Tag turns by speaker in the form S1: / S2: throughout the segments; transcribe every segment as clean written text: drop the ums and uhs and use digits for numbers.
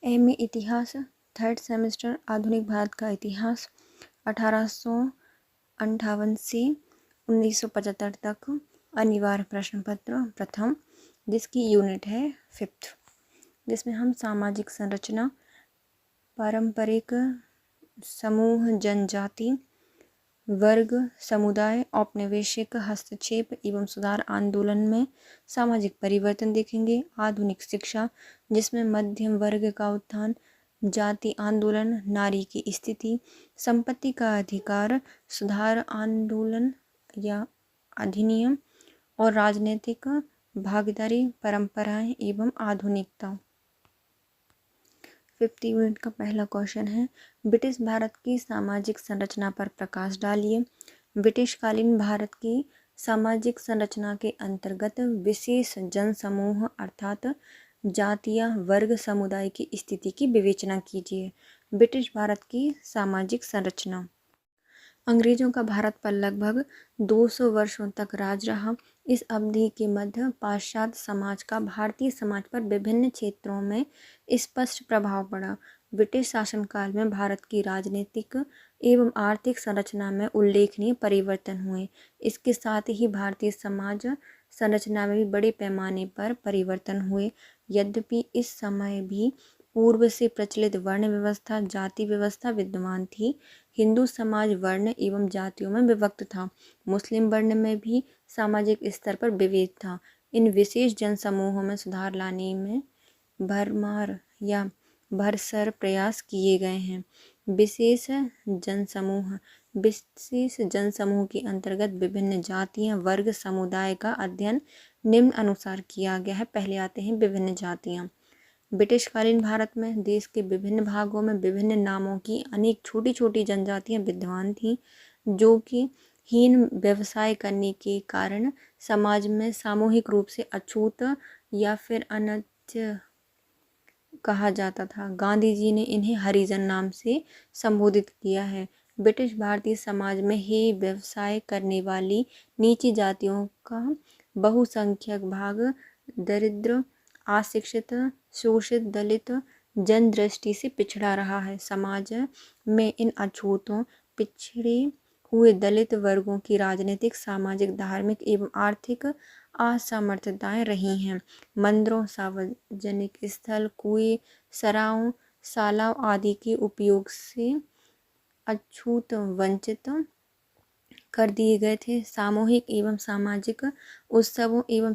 S1: MA. इतिहास, third semester, आधुनिक भारत का इतिहास 1858 से 1975 तक। अनिवार्य प्रश्न पत्र प्रथम, जिसकी यूनिट है 5th, जिसमें हम सामाजिक संरचना, पारंपरिक समूह, जनजाति, वर्ग, समुदाय, औपनिवेशिक हस्तक्षेप एवं सुधार आंदोलन में सामाजिक परिवर्तन देखेंगे। आधुनिक शिक्षा, जिसमें मध्यम वर्ग का उत्थान, जाति आंदोलन, नारी की स्थिति, संपत्ति का अधिकार, सुधार आंदोलन या अधिनियम और राजनीतिक भागीदारी, परंपराएं एवं आधुनिकता। 50 यूनिट का पहला क्वेश्चन है, ब्रिटिश भारत की सामाजिक संरचना पर प्रकाश डालिए। ब्रिटिशकालीन भारत की सामाजिक संरचना के अंतर्गत विशेष जनसमूह अर्थात जाति या वर्ग समुदाय की स्थिति की विवेचना कीजिए। ब्रिटिश भारत की सामाजिक संरचना। अंग्रेजों का भारत पर लगभग 200 वर्षों तक राज रहा। इस अवधि के मध्य पाश्चात्य समाज का भारतीय समाज पर विभिन्न क्षेत्रों में स्पष्ट प्रभाव पड़ा। ब्रिटिश शासनकाल में भारत की राजनीतिक एवं आर्थिक संरचना में उल्लेखनीय परिवर्तन हुए। इसके साथ ही भारतीय समाज संरचना में भी बड़े पैमाने पर परिवर्तन हुए। यद्यपि इस समय भी पूर्व से प्रचलित वर्ण व्यवस्था, जाति व्यवस्था विद्यमान थी। हिंदू समाज वर्ण एवं जातियों में विभक्त था। मुस्लिम वर्ण में भी सामाजिक स्तर पर विभेद था। इन विशेष जनसमूहों में सुधार लाने में भरमार या भरसर प्रयास किए गए हैं। विशेष जनसमूह के अंतर्गत विभिन्न जातियां, वर्ग, समुदाय का अध्ययन निम्न अनुसार किया गया है। पहले आते हैं विभिन्न जातियां। ब्रिटिशकालीन भारत में देश के विभिन्न भागों में विभिन्न नामों की अनेक छोटी छोटी जनजातियां विद्यमान थीं, जो कि हीन व्यवसाय करने के कारण समाज में सामूहिक रूप से अछूत या फिर अनच्य कहा जाता था। गांधी जी ने इन्हें हरिजन नाम से संबोधित किया है। ब्रिटिश भारतीय समाज में ही व्यवसाय करने वाली नीची जातियों का बहुसंख्यक भाग दरिद्र, अशिक्षित, शोषित, दलित जन दृष्टि से पिछड़ा रहा है। समाज में इन अछूतों, पिछड़े हुए दलित वर्गों की राजनीतिक, सामाजिक, धार्मिक एवं आर्थिक असमर्थताएं रही हैं। मंदिरों, सार्वजनिक स्थल, कुएं, सरायों, सालाव आदि के उपयोग से अछूत वंचित कर दिए गए थे। सामूहिक एवं सामाजिक उत्सवों एवं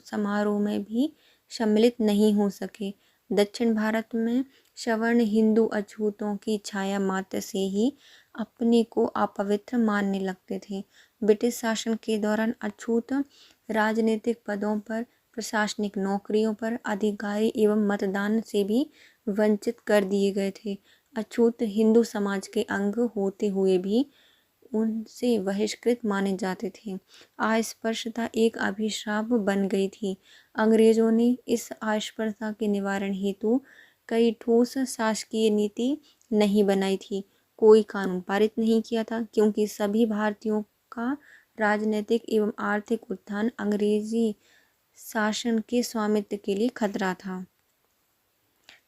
S1: समारोह में भी सम्मिलित नहीं हो सके। दक्षिण भारत में सवर्ण हिंदू अछूतों की छाया मात्र से ही अपने को अपवित्र मानने लगते थे। ब्रिटिश शासन के दौरान अछूत राजनीतिक पदों पर, प्रशासनिक नौकरियों पर, अधिकारी एवं मतदान से भी वंचित कर दिए गए थे। अछूत हिंदू समाज के अंग होते हुए भी उनसे बहिष्कृत माने जाते थे। अस्पृश्यता एक अभिशाप बन गई थी। अंग्रेजों ने इस अस्पृश्यता के निवारण हेतु कई ठोस शासकीय नीति नहीं बनाई थी, कोई कानून पारित नहीं किया था, क्योंकि सभी भारतीयों का राजनीतिक एवं आर्थिक उत्थान अंग्रेजी शासन के स्वामित्व के लिए खतरा था।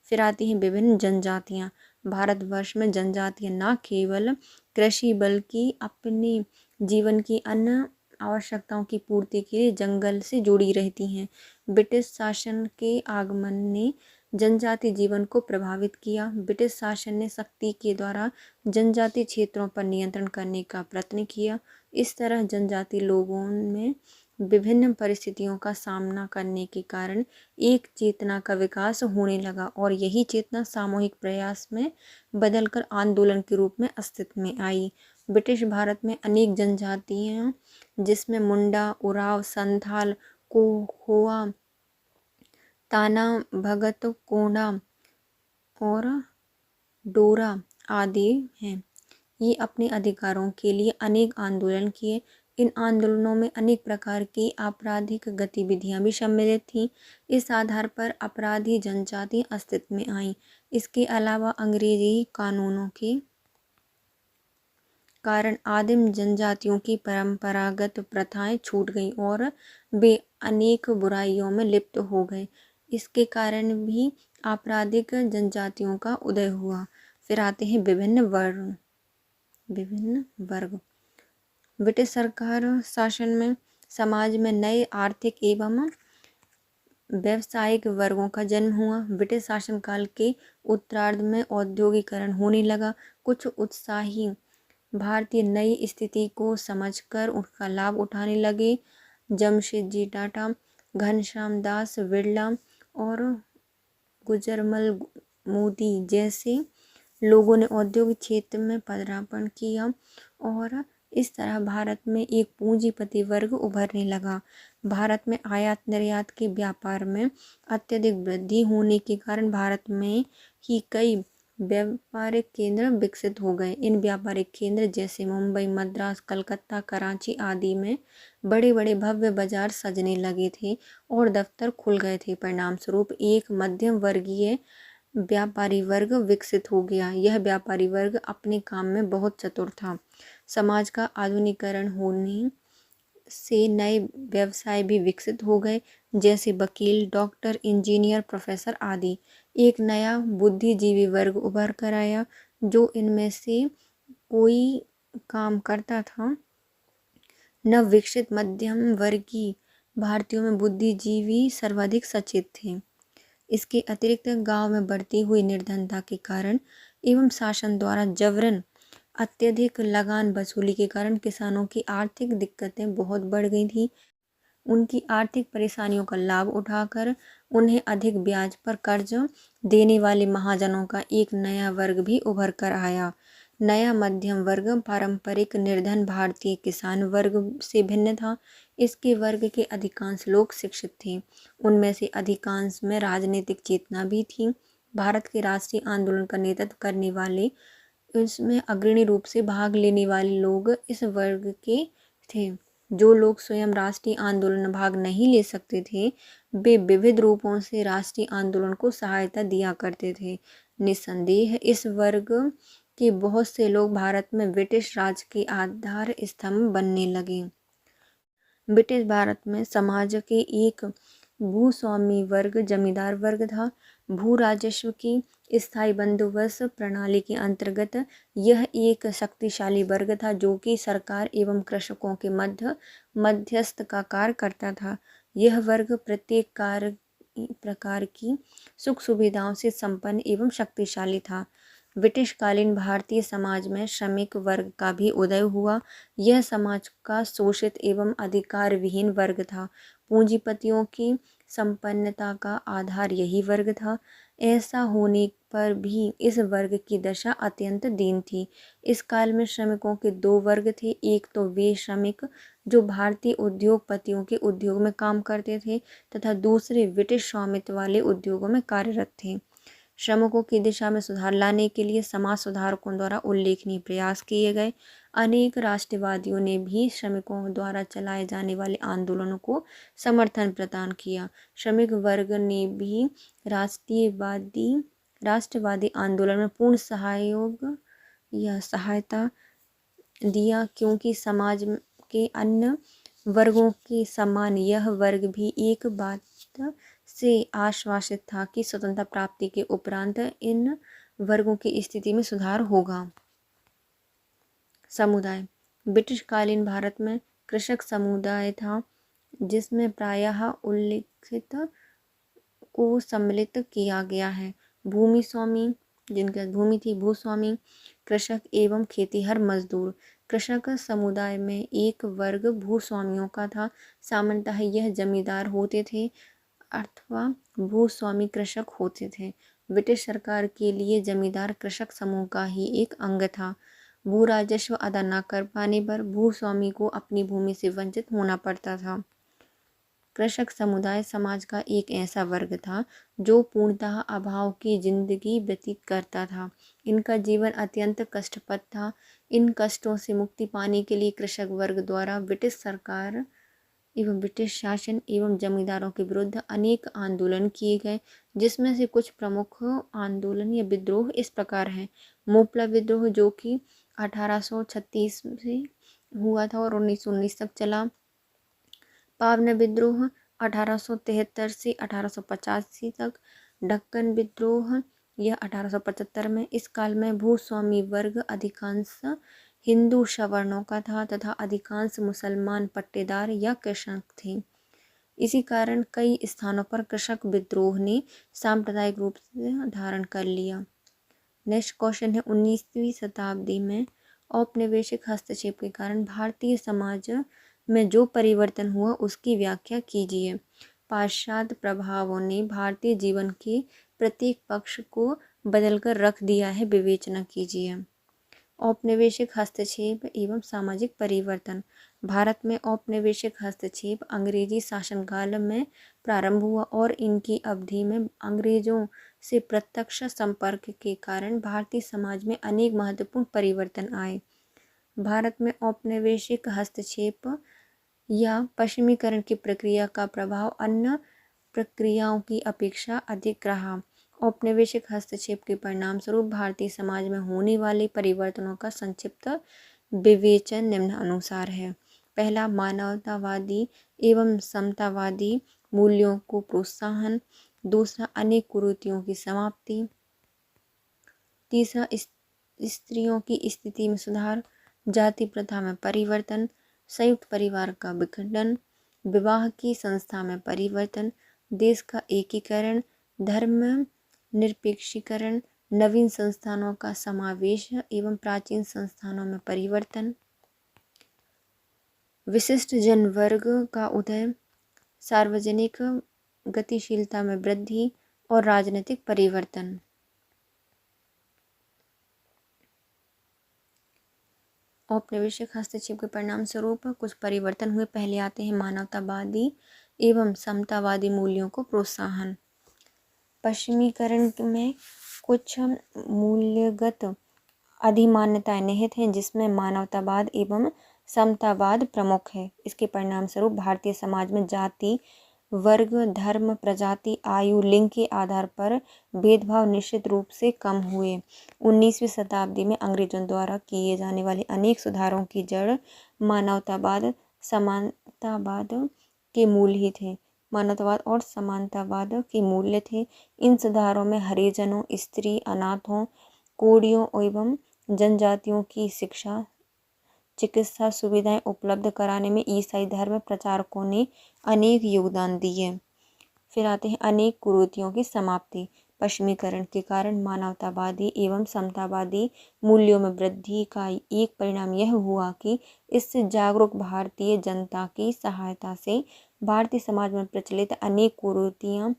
S1: फिर आती हैं विभिन्न जनजातियां। भारतवर्ष में जनजातियां न केवल कृषि बल्कि अपने जीवन की अन्य आवश्यकताओं की पूर्ति के लिए जंगल से जुड़ी रहती हैं। ब्रिटिश शासन के आगमन ने जनजाति जीवन को प्रभावित किया। ब्रिटिश शासन ने सख्ती के द्वारा जनजाति क्षेत्रों पर नियंत्रण करने का प्रयत्न किया। इस तरह जनजाति लोगों में विभिन्न परिस्थितियों का सामना करने के कारण एक चेतना का विकास होने लगा और यही चेतना सामूहिक प्रयास में बदलकर आंदोलन के रूप में अस्तित्व में आई। ब्रिटिश भारत में अनेक जनजातियां, जिसमें मुंडा, उराव, संथाल, कोहोआ, ताना, भगत, कोंडा और डोरा आदि हैं, ये अपने अधिकारों के लिए अनेक आंदोलन किए। इन आंदोलनों में अनेक प्रकार की आपराधिक गतिविधियां भी सम्मिलित थीं। इस आधार पर अपराधी जनजाति अस्तित्व में आईं। इसके अलावा अंग्रेजी कानूनों के कारण आदिम जनजातियों की परंपरागत प्रथाएं छूट गईं और वे अनेक बुराइयों में लिप्त हो गए। इसके कारण भी आपराधिक जनजातियों का उदय हुआ। फिर आते हैं विभिन्न वर्ग। ब्रिटिश सरकार शासन में समाज में नए आर्थिक एवं व्यावसायिक वर्गों का जन्म हुआ। ब्रिटिश शासनकाल के उत्तरार्ध में औद्योगिकरण होने लगा। कुछ उत्साही भारतीय नई स्थिति को समझकर उसका लाभ उठाने लगे। जमशेदजी टाटा, घनश्याम दास बिरला और गुजरमल मोदी जैसे लोगों ने औद्योगिक क्षेत्र में पदार्पण किया और इस तरह भारत में एक पूंजीपति वर्ग उभरने लगा। भारत में आयात निर्यात के व्यापार में अत्यधिक वृद्धि होने के कारण भारत में ही कई व्यापारिक केंद्र विकसित हो गए। इन व्यापारिक केंद्र जैसे मुंबई, मद्रास, कलकत्ता, कराची आदि में बड़े बड़े भव्य बाजार सजने लगे थे और दफ्तर खुल गए थे। परिणाम स्वरूप एक मध्यम वर्गीय व्यापारी वर्ग विकसित हो गया। यह व्यापारी वर्ग अपने काम में बहुत चतुर था। समाज का आधुनिकीकरण होने से नए व्यवसाय भी विकसित हो गए, जैसे वकील, डॉक्टर, इंजीनियर, प्रोफेसर आदि। एक नया बुद्धिजीवी वर्ग उभर कर आया जो इनमें से कोई काम करता था। नव विकसित मध्यम वर्गीय भारतीयों में बुद्धिजीवी सर्वाधिक सचेत थे। इसके अतिरिक्त गांव में बढ़ती हुई निर्धनता के कारण एवं शासन द्वारा जबरन अत्यधिक लगान वसूली के कारण किसानों की आर्थिक दिक्कतें बहुत बढ़ गई थी। उनकी आर्थिक परेशानियों का लाभ उठाकर उन्हें अधिक ब्याज पर कर्ज देने वाले महाजनों का एक नया वर्ग भी उभर कर आया। नया मध्यम वर्ग पारंपरिक निर्धन भारतीय किसान वर्ग से भिन्न था। इसके वर्ग के अधिकांश लोग शिक्षित थे। उनमें से अधिकांश में राजनीतिक चेतना भी थी। भारत के राष्ट्रीय आंदोलन का नेतृत्व करने वाले, इसमें अग्रणी रूप से भाग लेने वाले लोग इस वर्ग के थे। जो लोग स्वयं राष्ट्रीय आंदोलन में भाग नहीं ले सकते थे, वे विविध रूपों से राष्ट्रीय आंदोलन को सहायता दिया करते थे। निस्संदेह इस वर्ग के बहुत से लोग भारत में ब्रिटिश राज के आधार स्तंभ बनने लगे। ब्रिटिश भारत में समाज के एक भूस्वामी वर्ग जमींदार वर्ग था। भू राजस्व की स्थायी बंदोबस्त प्रणाली के अंतर्गत यह एक शक्तिशाली वर्ग था जो कि सरकार एवं कृषकों के मध्य मध्यस्थ का कार्य करता था। यह वर्ग प्रत्येक प्रकार की सुख सुविधाओं से संपन्न एवं शक्तिशाली था। ब्रिटिशकालीन भारतीय समाज में श्रमिक वर्ग का भी उदय हुआ। यह समाज का शोषित एवं अधिकार विहीन वर्ग था। पूंजीपतियों की संपन्नता का आधार यही वर्ग था। ऐसा होने पर भी इस वर्ग की दशा अत्यंत दीन थी। इस काल में श्रमिकों के दो वर्ग थे। एक तो वे श्रमिक जो भारतीय उद्योगपतियों के उद्योग में काम करते थे तथा दूसरे ब्रिटिश स्वामित्व वाले उद्योगों में कार्यरत थे। श्रमिकों की दिशा में सुधार लाने के लिए समाज सुधारकों द्वारा उल्लेखनीय प्रयास किए गए। अनेक राष्ट्रवादियों ने भी श्रमिकों द्वारा चलाए जाने वाले आंदोलनों को समर्थन प्रदान किया। श्रमिक वर्ग ने भी राष्ट्रवादी आंदोलन में पूर्ण सहयोग या सहायता दिया, क्योंकि समाज के अन्य वर्गों के समान यह वर्ग भी एक बात से आश्वासित था कि स्वतंत्रता प्राप्ति के उपरांत इन वर्गों की स्थिति में सुधार होगा। समुदाय। ब्रिटिशकालीन भारत में कृषक समुदाय था, जिसमें प्रायः उल्लिखित को सम्मिलित किया गया है। भूमि स्वामी, जिनके भूमि थी, भूस्वामी, कृषक एवं खेतीहर मजदूर। कृषक समुदाय में एक वर्ग भूस्वामियों का था। सामान्यतः यह जमींदार होते थे अथवा भूस्वामी कृषक होते थे। ब्रिटिश सरकार के लिए जमींदार कृषक समूह का ही एक अंग था। भू राजस्व अदा न कर पाने पर भूस्वामी को अपनी भूमि से वंचित होना पड़ता था। कृषक समुदाय समाज का एक ऐसा वर्ग था जो पूर्णतः अभाव की जिंदगी व्यतीत करता था। इनका जीवन अत्यंत कष्टप्रद था। इन कष्टों से मुक्ति पाने के लिए कृषक वर्ग द्वारा ब्रिटिश सरकार एवं ब्रिटिश शासन एवं जमींदारों के विरुद्ध अनेक आंदोलन किए गए, जिसमें से कुछ प्रमुख आंदोलन या विद्रोह इस प्रकार हैं। मोपला विद्रोह, जो कि 1836 से हुआ था और 1919 तक चला। पावना विद्रोह 1873 से 1885 तक। दक्कन विद्रोह, यह 1875 में। इस काल में भूस्वामी वर्ग अधिकांश हिंदू सवर्णों का था तथा अधिकांश मुसलमान पट्टेदार या कृषक थे। इसी कारण कई स्थानों पर कृषक विद्रोह ने सांप्रदायिक रूप से धारण कर लिया। नेक्स्ट क्वेश्चन है, 19वीं शताब्दी में औपनिवेशिक हस्तक्षेप के कारण भारतीय समाज में जो परिवर्तन हुआ उसकी व्याख्या कीजिए। पाश्चात्य प्रभावों ने भारतीय जीवन के प्रत्येक पक्ष को बदलकर रख दिया है, विवेचना कीजिए। औपनिवेशिक हस्तक्षेप एवं सामाजिक परिवर्तन। भारत में औपनिवेशिक हस्तक्षेप अंग्रेजी शासनकाल में प्रारंभ हुआ और इनकी अवधि में अंग्रेजों से प्रत्यक्ष संपर्क के कारण भारतीय समाज में अनेक महत्वपूर्ण परिवर्तन आए। भारत में औपनिवेशिक हस्तक्षेप या पश्चिमीकरण की प्रक्रिया का प्रभाव अन्य प्रक्रियाओं की अपेक्षा अधिक रहा। औपनिवेशिक हस्तक्षेप के परिणाम स्वरूप भारतीय समाज में होने वाले परिवर्तनों का संक्षिप्त विवेचन निम्नानुसार है। पहला, मानवतावादी एवं समतावादी मूल्यों को प्रोत्साहन। दूसरा, अनेक कुरीतियों की समाप्ति। तीसरा, स्त्रियों की स्थिति में सुधार। जाति प्रथा में परिवर्तन। संयुक्त परिवार का विखंडन। विवाह की संस्था में परिवर्तन। देश का एकीकरण। धर्म निरपेक्षीकरण। नवीन संस्थानों का समावेश एवं प्राचीन संस्थानों में परिवर्तन। विशिष्ट जनवर्ग का उदय। सार्वजनिक गतिशीलता में वृद्धि और राजनीतिक परिवर्तन। औपनिवेशिक हस्तक्षेप के परिणाम स्वरूप कुछ परिवर्तन हुए। पहले आते हैं मानवतावादी एवं समतावादी मूल्यों को प्रोत्साहन। पश्चिमीकरण में कुछ मूल्यगत अधिमान्यताएं निहित हैं जिसमें मानवतावाद एवं समतावाद प्रमुख है। इसके परिणाम स्वरूप भारतीय समाज में जाति, वर्ग, धर्म, प्रजाति, आयु, लिंग के आधार पर भेदभाव निश्चित रूप से कम हुए। 19वीं शताब्दी में अंग्रेजों द्वारा किए जाने वाले अनेक सुधारों की जड़ मानवतावाद, समानतावाद के मूल ही थे। मानवतावाद और समानतावाद के मूल्य थे। इन सुधारों में हरिजनों, स्त्री, अनाथों, कोड़ियों एवं जनजातियों की शिक्षा, चिकित्सा सुविधाएं उपलब्ध कराने में ईसाई धर्म प्रचारकों ने अनेक योगदान दिए। फिर आते हैं अनेक कुरीतियों की समाप्ति। पश्चिमीकरण के कारण मानवतावादी एवं समतावादी मूल्यों में वृद्धि का एक परिणाम यह हुआ कि इससे जागरूक भारतीय जनता की सहायता से भारतीय समाज में प्रचलित अनेक कुरीतियां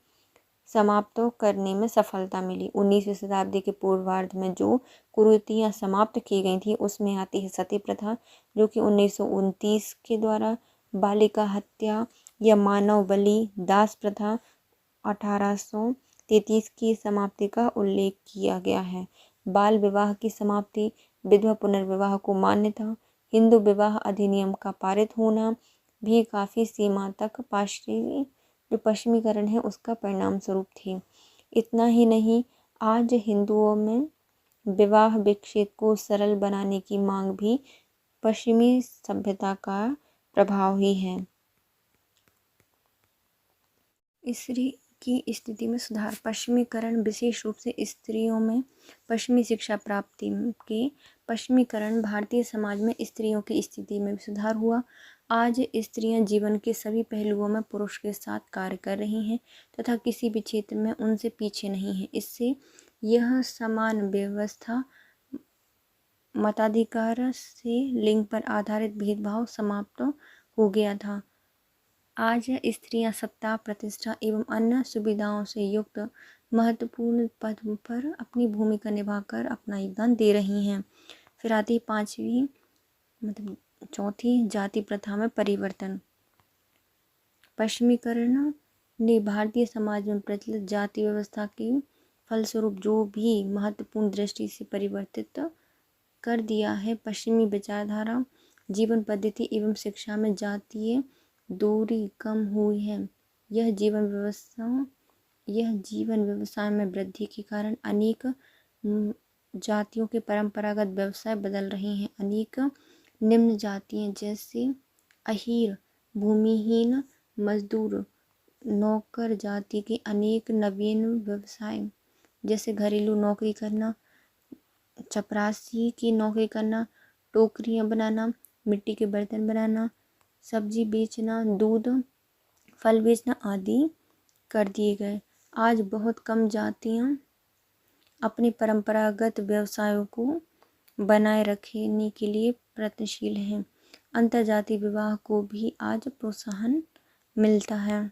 S1: समाप्त करने में सफलता मिली। 19वीं शताब्दी के पूर्वार्ध में जो कुरीतियां समाप्त की गई थी उसमें आती है सती प्रथा, जो कि 1929 के द्वारा, बालिका हत्या या मानव बलि, दास प्रथा 1833 की समाप्ति का उल्लेख किया गया है। बाल विवाह की समाप्ति, विधवा पुनर्विवाह को मान्यता, हिंदू विवाह अधिनियम का पारित होना भी काफ़ी सीमा तक जो पश्चिमीकरण है उसका परिणाम स्वरूप थी। इतना ही नहीं, आज हिंदुओं में विवाह विच्छेद को सरल बनाने की मांग भी पश्चिमी सभ्यता का प्रभाव ही है। स्त्री की स्थिति में सुधार। पश्चिमीकरण विशेष रूप से स्त्रियों में पश्चिमी शिक्षा प्राप्ति के पश्चिमीकरण भारतीय समाज में स्त्रियों की स्थिति में सुधार हुआ। आज स्त्रियां जीवन के सभी पहलुओं में पुरुष के साथ कार्य कर रही हैं तथा किसी भी क्षेत्र में उनसे पीछे नहीं हैं। इससे यह समान व्यवस्था, मताधिकार से लिंग पर आधारित भेदभाव समाप्त हो गया था। आज स्त्रियां सत्ता, प्रतिष्ठा एवं अन्य सुविधाओं से युक्त महत्वपूर्ण पद पर अपनी भूमिका निभाकर अपना योगदान दे रही हैं। फिर आती चौथी, जाति प्रथा में परिवर्तन। पश्चिमीकरण ने भारतीय समाज में प्रचलित जाति व्यवस्था के फलस्वरूप जो भी महत्वपूर्ण दृष्टि से परिवर्तित कर दिया है। पश्चिमी विचारधारा, जीवन पद्धति एवं शिक्षा में जातीय दूरी कम हुई है। यह जीवन व्यवसाय में वृद्धि के कारण अनेक जातियों के परंपरागत व्यवसाय बदल रहे हैं। अनेक निम्न जातियां जैसे अहीर, भूमिहीन मजदूर, नौकर जाति के अनेक नवीन व्यवसाय जैसे घरेलू नौकरी करना, चपरासी की नौकरी करना, टोकरियाँ बनाना, मिट्टी के बर्तन बनाना, सब्जी बेचना, दूध फल बेचना आदि कर दिए गए। आज बहुत कम जातियाँ अपने परंपरागत व्यवसायों को बनाए रखने के लिए प्रयत्नशील हैं। अंतर्जातीय विवाह को भी आज प्रोत्साहन मिलता है।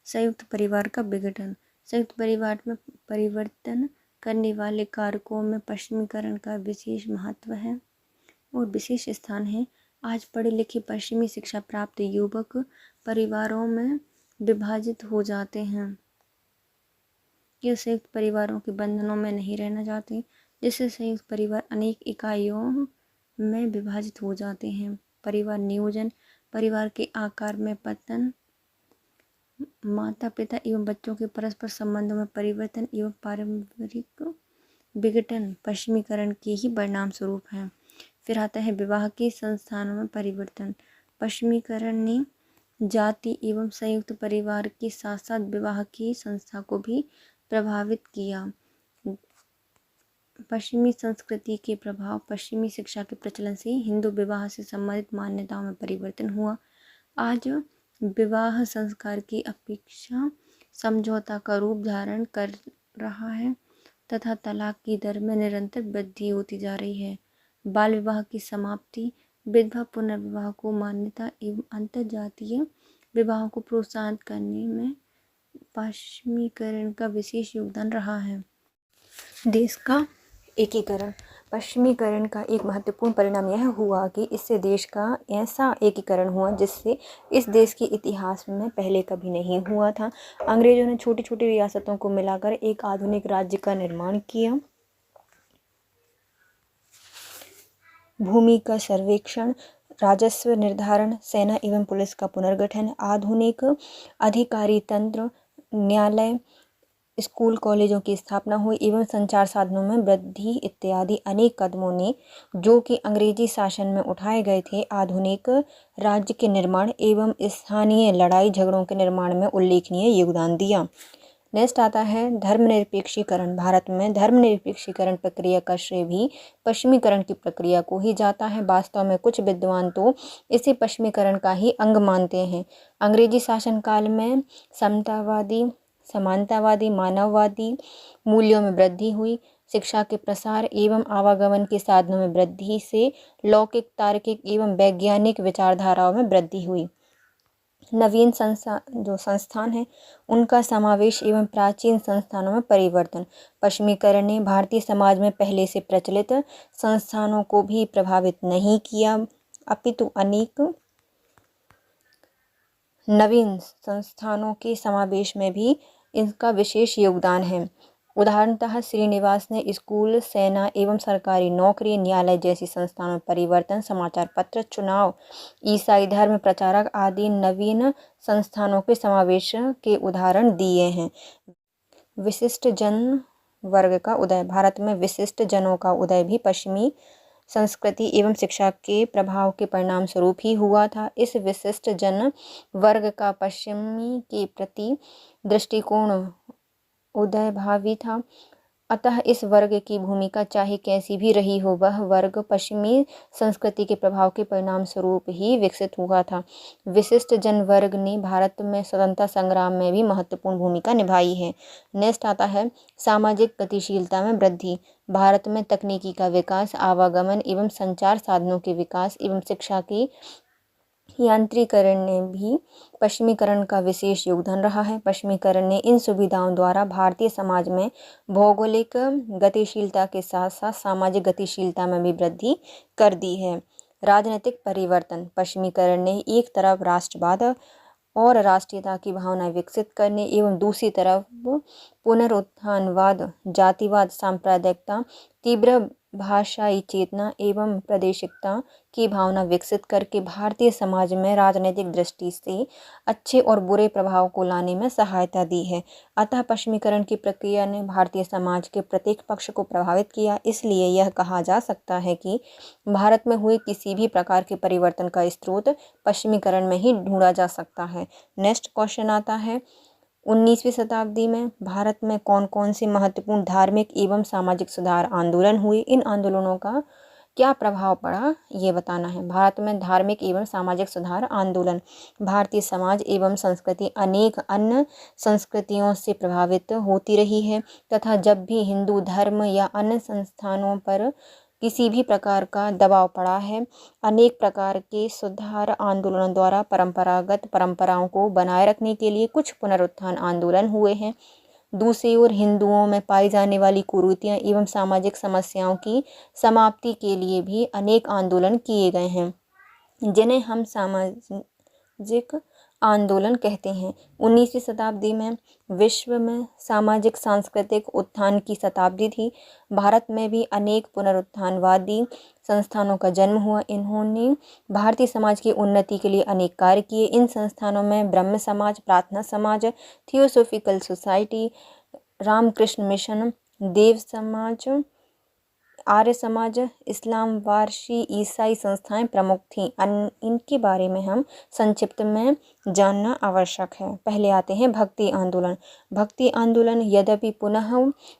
S1: संयुक्त परिवार का विघटन। संयुक्त परिवार में परिवर्तन करने वाले कारकों में पश्चिमीकरण का विशेष महत्व है और विशेष स्थान है। आज पढ़े लिखे पश्चिमी शिक्षा प्राप्त युवक परिवारों में विभाजित हो जाते हैं। ये संयुक्त परिवारों के बंधनों में नहीं रहना चाहते, जिससे संयुक्त परिवार अनेक इकाइयों में विभाजित हो जाते हैं। परिवार नियोजन, परिवार के आकार में पतन, माता पिता एवं बच्चों के परस्पर संबंधों में परिवर्तन एवं पारिवारिक विघटन पश्चिमीकरण के ही परिणाम स्वरूप है। फिर आता है विवाह के संस्थानों में परिवर्तन। पश्चिमीकरण ने जाति एवं संयुक्त परिवार के साथ साथ विवाह की संस्था को भी प्रभावित किया। पश्चिमी संस्कृति के प्रभाव, पश्चिमी शिक्षा के प्रचलन से हिंदू विवाह से संबंधित मान्यताओं में परिवर्तन हुआ। आज विवाह संस्कार की अपेक्षा समझौता का रूप धारण कर रहा है तथा तलाक की दर में निरंतर वृद्धि होती जा रही है। बाल विवाह की समाप्ति, विधवा पुनर्विवाह को मान्यता एवं अंतर्जातीय विवाह को प्रोत्साहित करने में पश्चिमीकरण का विशेष योगदान रहा है। देश का एकीकरण। पश्चिमीकरण का एक महत्वपूर्ण परिणाम यह हुआ कि इससे देश का ऐसा एकीकरण हुआ जिससे इस देश के इतिहास में पहले कभी नहीं हुआ था। अंग्रेजों ने छोटी छोटी रियासतों को मिलाकर एक आधुनिक राज्य का निर्माण किया। भूमि का सर्वेक्षण, राजस्व निर्धारण, सेना एवं पुलिस का पुनर्गठन, आधुनिक अधिकारी तंत्र, न्यायालय, स्कूल कॉलेजों की स्थापना हुई एवं संचार साधनों में वृद्धि इत्यादि अनेक कदमों ने जो कि अंग्रेजी शासन में उठाए गए थे आधुनिक राज्य के निर्माण एवं स्थानीय लड़ाई झगड़ों के निर्माण में उल्लेखनीय योगदान दिया। नेक्स्ट आता है धर्मनिरपेक्षीकरण। भारत में धर्मनिरपेक्षीकरण प्रक्रिया का श्रेय भी पश्चिमीकरण की प्रक्रिया को ही जाता है। वास्तव में कुछ विद्वान तो इसे पश्चिमीकरण का ही अंग मानते हैं। अंग्रेजी शासनकाल में समतावादी, समानतावादी, मानववादी मूल्यों में वृद्धि हुई। शिक्षा के प्रसार एवं आवागमन के साधनों में वृद्धि से लौकिक, तार्किक एवं वैज्ञानिक विचारधाराओं में वृद्धि हुई। नवीन संस्थान है उनका समावेश एवं प्राचीन संस्थानों में परिवर्तन। पश्चिमीकरण ने भारतीय समाज में पहले से प्रचलित संस्थानों को भी प्रभावित नहीं किया, अपितु अनेक नवीन संस्थानों के समावेश में भी इनका विशेष योगदान है। उदाहरणतः श्रीनिवास ने स्कूल, सेना एवं सरकारी नौकरी, न्यायालय जैसी संस्थानों में परिवर्तन, समाचार पत्र, चुनाव, ईसाई धर्म प्रचारक आदि नवीन संस्थानों के समावेश के उदाहरण दिए हैं। विशिष्ट जन वर्ग का उदय। भारत में विशिष्ट जनों का उदय भी पश्चिमी संस्कृति एवं शिक्षा के प्रभाव के परिणाम स्वरूप ही हुआ था। इस विशिष्ट जन वर्ग का पश्चिमी के प्रति दृष्टिकोण उदयभावी था। अतः इस वर्ग की भूमिका चाहे कैसी भी रही हो, वह वर्ग पश्चिमी संस्कृति के प्रभाव के परिणाम स्वरूप ही विकसित हुआ था। विशिष्ट जन वर्ग ने भारत में स्वतंत्रता संग्राम में भी महत्वपूर्ण भूमिका निभाई है। नेक्स्ट आता है सामाजिक गतिशीलता में वृद्धि। भारत में तकनीकी का विकास, आवागमन एवं संचार साधनों के विकास एवं शिक्षा की यांत्रिकरण ने भी पश्चिमीकरण का विशेष योगदान रहा है। पश्चिमीकरण ने इन सुविधाओं द्वारा भारतीय समाज में भौगोलिक गतिशीलता के साथ साथ सामाजिक गतिशीलता में भी वृद्धि कर दी है। राजनीतिक परिवर्तन। पश्चिमीकरण ने एक तरफ राष्ट्रवाद और राष्ट्रीयता की भावना विकसित करने एवं दूसरी तरफ पुनरुत्थानवाद, जातिवाद, सांप्रदायिकता, तीव्र भाषाई चेतना एवं प्रादेशिकता की भावना विकसित करके भारतीय समाज में राजनीतिक दृष्टि से अच्छे और बुरे प्रभाव को लाने में सहायता दी है। अतः पश्चिमीकरण की प्रक्रिया ने भारतीय समाज के प्रत्येक पक्ष को प्रभावित किया। इसलिए यह कहा जा सकता है कि भारत में हुए किसी भी प्रकार के परिवर्तन का स्रोत पश्चिमीकरण में ही ढूंढा जा सकता है। नेक्स्ट क्वेश्चन आता है, 19वीं शताब्दी में भारत में कौन कौन से महत्वपूर्ण धार्मिक एवं सामाजिक सुधार आंदोलन हुए, इन आंदोलनों का क्या प्रभाव पड़ा, ये बताना है। भारत में धार्मिक एवं सामाजिक सुधार आंदोलन। भारतीय समाज एवं संस्कृति अनेक अन्य संस्कृतियों से प्रभावित होती रही है तथा जब भी हिंदू धर्म या अन्य संस्थानों पर किसी भी प्रकार का दबाव पड़ा है, अनेक प्रकार के सुधार आंदोलनों द्वारा परंपरागत परंपराओं को बनाए रखने के लिए कुछ पुनरुत्थान आंदोलन हुए हैं। दूसरी ओर हिंदुओं में पाई जाने वाली कुरीतियाँ एवं सामाजिक समस्याओं की समाप्ति के लिए भी अनेक आंदोलन किए गए हैं, जिन्हें हम सामाजिक आंदोलन कहते हैं। 19वीं शताब्दी में विश्व में सामाजिक सांस्कृतिक उत्थान की शताब्दी थी। भारत में भी अनेक पुनरुत्थानवादी संस्थानों का जन्म हुआ। इन्होंने भारतीय समाज की उन्नति के लिए अनेक कार्य किए। इन संस्थानों में ब्रह्म समाज, प्रार्थना समाज, थियोसोफिकल सोसाइटी, रामकृष्ण मिशन, देव समाज, आर्य समाज, इस्लाम, वारसी, ईसाई संस्थाएं प्रमुख थीं। इनके बारे में हम संक्षिप्त में जानना आवश्यक है। पहले आते हैं भक्ति आंदोलन। भक्ति आंदोलन यद्यपि पुनः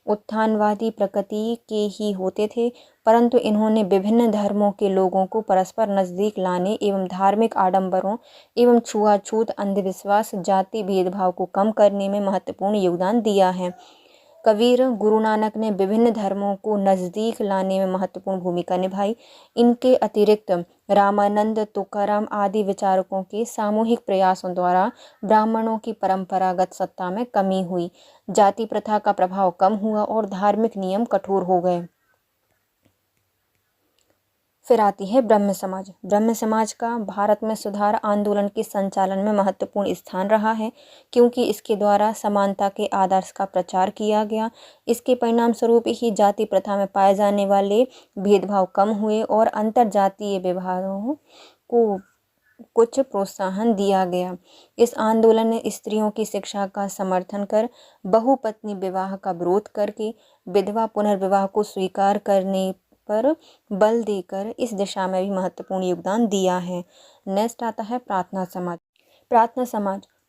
S1: उत्थानवादी प्रकृति के ही होते थे, परंतु इन्होंने विभिन्न धर्मों के लोगों को परस्पर नजदीक लाने एवं धार्मिक आडंबरों एवं छुआछूत, अंधविश्वास, जाति भेदभाव को कम करने में महत्वपूर्ण योगदान दिया है। कबीर, गुरु नानक ने विभिन्न धर्मों को नज़दीक लाने में महत्वपूर्ण भूमिका निभाई। इनके अतिरिक्त रामानंद, तुकाराम आदि विचारकों के सामूहिक प्रयासों द्वारा ब्राह्मणों की परंपरागत सत्ता में कमी हुई, जाति प्रथा का प्रभाव कम हुआ और धार्मिक नियम कठोर हो गए। फिर आती है ब्रह्म समाज। ब्रह्म समाज का भारत में सुधार आंदोलन के संचालन में महत्वपूर्ण स्थान रहा है, क्योंकि इसके द्वारा समानता के आदर्श का प्रचार किया गया। इसके परिणाम स्वरूप ही जाति प्रथा में पाए जाने वाले भेदभाव कम हुए और अंतर जातीय विवाहों को कुछ प्रोत्साहन दिया गया। इस आंदोलन ने स्त्रियों की शिक्षा का समर्थन कर, बहुपत्नी विवाह का विरोध करके, विधवा पुनर्विवाह को स्वीकार करने पर बल देकर इस दिशा में भी महत्वपूर्ण योगदान दिया है। नेक्स्ट आता है प्रार्थना समाज।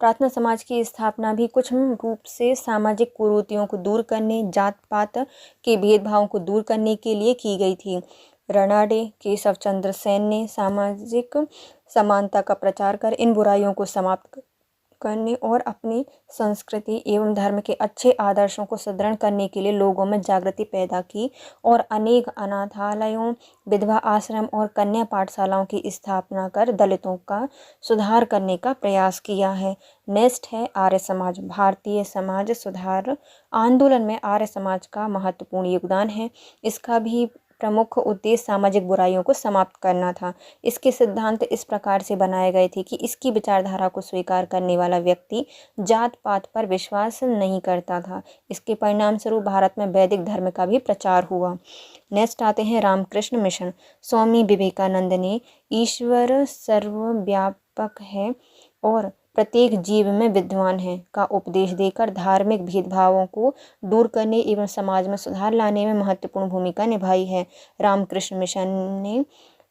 S1: प्रार्थना समाज की स्थापना भी कुछ रूप से सामाजिक कुरीतियों को दूर करने, जात पात के भेदभावों को दूर करने के लिए की गई थी। रनाडे, केशव चंद्र सेन ने सामाजिक समानता का प्रचार कर इन बुराइयों को समाप्त करने और अपनी संस्कृति एवं धर्म के अच्छे आदर्शों को सुदृढ़ करने के लिए लोगों में जागृति पैदा की और अनेक अनाथालयों, विधवा आश्रम और कन्या पाठशालाओं की स्थापना कर दलितों का सुधार करने का प्रयास किया है। नेक्स्ट है आर्य समाज। भारतीय समाज सुधार आंदोलन में आर्य समाज का महत्वपूर्ण योगदान है। इसका भी प्रमुख उद्देश्य सामाजिक बुराइयों को समाप्त करना था। इसके सिद्धांत इस प्रकार से बनाए गए थे कि इसकी विचारधारा को स्वीकार करने वाला व्यक्ति जात पात पर विश्वास नहीं करता था। इसके परिणाम स्वरूप भारत में वैदिक धर्म का भी प्रचार हुआ। नेक्स्ट आते हैं रामकृष्ण मिशन। स्वामी विवेकानंद ने ईश्वर सर्वव्यापक है और प्रत्येक जीव में विद्वान है का उपदेश देकर धार्मिक भेदभावों को दूर करने एवं समाज में सुधार लाने में महत्वपूर्ण भूमिका निभाई है। रामकृष्ण मिशन ने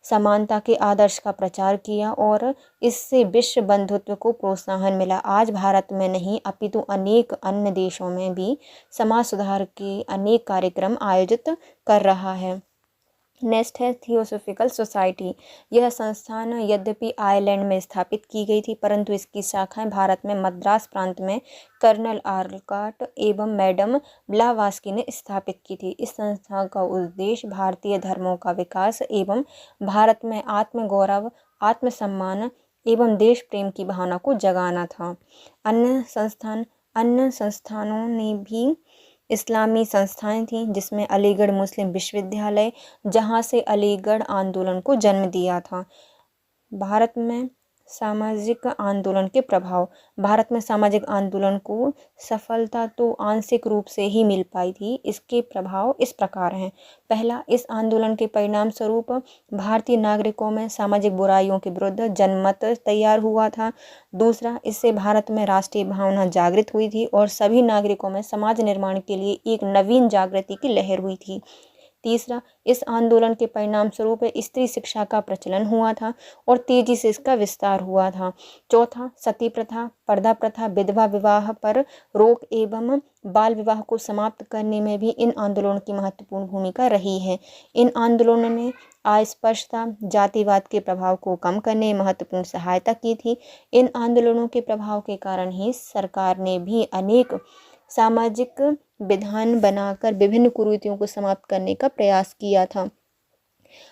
S1: समानता के आदर्श का प्रचार किया और इससे विश्व बंधुत्व को प्रोत्साहन मिला। आज भारत में नहीं अपितु अनेक अन्य देशों में भी समाज सुधार के अनेक कार्यक्रम आयोजित कर रहा है। नेक्स्ट है थियोसोफिकल सोसाइटी। यह संस्थान यद्यपि आयरलैंड में स्थापित की गई थी, परंतु इसकी शाखाएं भारत में मद्रास प्रांत में कर्नल आर्लकाट एवं मैडम ब्लावास्की ने स्थापित की थी। इस संस्था का उद्देश्य भारतीय धर्मों का विकास एवं भारत में आत्मगौरव, आत्मसम्मान एवं देश प्रेम की भावना को जगाना था। अन्य संस्थानों ने भी इस्लामी संस्थाएं थीं, जिसमें अलीगढ़ मुस्लिम विश्वविद्यालय, जहां से अलीगढ़ आंदोलन को जन्म दिया था। भारत में सामाजिक आंदोलन के प्रभाव। भारत में सामाजिक आंदोलन को सफलता तो आंशिक रूप से ही मिल पाई थी। इसके प्रभाव इस प्रकार हैं। पहला, इस आंदोलन के परिणाम स्वरूप भारतीय नागरिकों में सामाजिक बुराइयों के विरुद्ध जनमत तैयार हुआ था। दूसरा, इससे भारत में राष्ट्रीय भावना जागृत हुई थी और सभी नागरिकों में समाज निर्माण के लिए एक नवीन जागृति की लहर हुई थी। तीसरा, इस आंदोलन के परिणाम स्वरूप स्त्री शिक्षा का प्रचलन हुआ था और तेजी से इसका विस्तार हुआ था। चौथा, सती प्रथा, पर्दा प्रथा, विधवा विवाह पर रोक एवं बाल विवाह को समाप्त करने में भी इन आंदोलनों की महत्वपूर्ण भूमिका रही है। इन आंदोलनों ने अस्पृश्यता, जातिवाद के प्रभाव को कम करने में महत्वपूर्ण सहायता की थी। इन आंदोलनों के प्रभाव के कारण ही सरकार ने भी अनेक सामाजिक विधान बनाकर विभिन्न कुरीतियों को समाप्त करने का प्रयास किया था।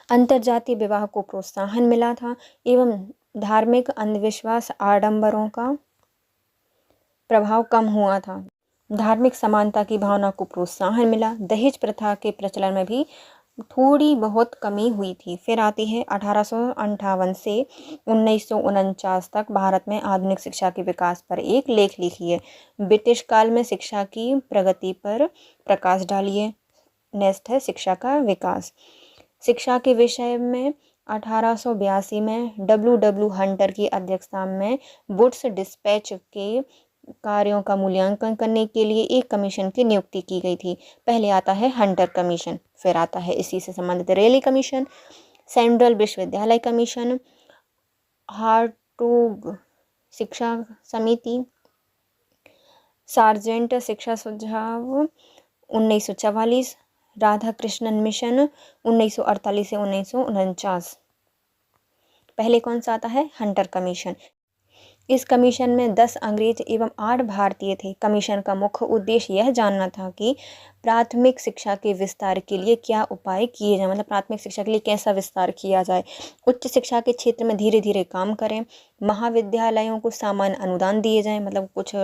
S1: अंतर्जातीय विवाह को प्रोत्साहन मिला था एवं धार्मिक अंधविश्वास, आडंबरों का प्रभाव कम हुआ था। धार्मिक समानता की भावना को प्रोत्साहन मिला। दहेज प्रथा के प्रचलन में भी थोड़ी बहुत कमी हुई थी। फिर आती है 1858 से 1949 तक भारत में आधुनिक शिक्षा के विकास पर एक लेख लिखिए। ब्रिटिश काल में शिक्षा की प्रगति पर प्रकाश डालिए। नेक्स्ट है शिक्षा का विकास। शिक्षा के विषय में 1882 में W. हंटर की अध्यक्षता में वुड्स डिस्पैच के कार्यों का मूल्यांकन करने के लिए एक कमीशन की नियुक्ति की गई थी। पहले आता है हंटर कमीशन, फिर आता है इसी से संबंधित रेले कमीशन, सेंट्रल विश्वविद्यालय कमीशन, हार्टोग शिक्षा समिति, सार्जेंट शिक्षा सुझाव 1944, राधाकृष्णन मिशन 1948 से 1949। पहले कौन सा आता है? Hunter commission. इस कमीशन में 10 अंग्रेज एवं 8 भारतीय थे। कमीशन का मुख्य उद्देश्य यह जानना था कि प्राथमिक शिक्षा के विस्तार के लिए क्या उपाय किए जाए, मतलब प्राथमिक शिक्षा के लिए कैसा विस्तार किया जाए। उच्च शिक्षा के क्षेत्र में धीरे धीरे काम करें। महाविद्यालयों को सामान्य अनुदान दिए जाएं, मतलब कुछ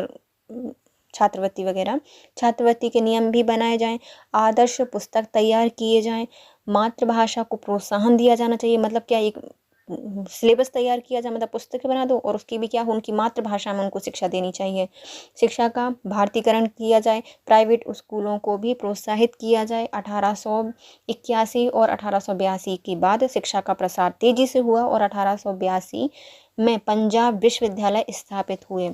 S1: छात्रवृत्ति वगैरह, छात्रवृत्ति के नियम भी बनाए जाएं। आदर्श पुस्तक तैयार किए जाएं। मातृभाषा को प्रोत्साहन दिया जाना चाहिए, मतलब क्या एक सिलेबस तैयार किया जाए, मतलब पुस्तकें बना दो और उसकी भी क्या हो, उनकी मातृभाषा में उनको शिक्षा देनी चाहिए। शिक्षा का भारतीकरण किया जाए। प्राइवेट स्कूलों को भी प्रोत्साहित किया जाए। 1881 और 1882 के बाद शिक्षा का प्रसार तेजी से हुआ और 1882 में पंजाब विश्वविद्यालय स्थापित हुए।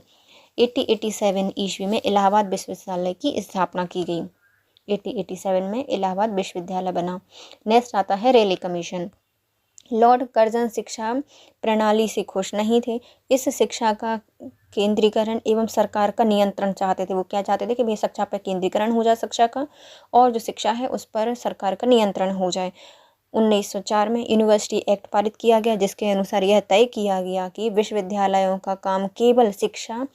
S1: 1887 ईस्वी में इलाहाबाद विश्वविद्यालय की स्थापना की गई। 1887 में इलाहाबाद विश्वविद्यालय बना। नेक्स्ट आता है रेले कमीशन। लॉर्ड कर्जन शिक्षा प्रणाली से खुश नहीं थे। इस शिक्षा का केंद्रीकरण एवं सरकार का नियंत्रण चाहते थे। वो क्या चाहते थे कि भाई शिक्षा पर केंद्रीकरण हो जाए शिक्षा का, और जो शिक्षा है उस पर सरकार का नियंत्रण हो जाए। 1904 में यूनिवर्सिटी एक्ट पारित किया गया, जिसके अनुसार यह तय किया गया कि विश्वविद्यालयों का काम केवल शिक्षा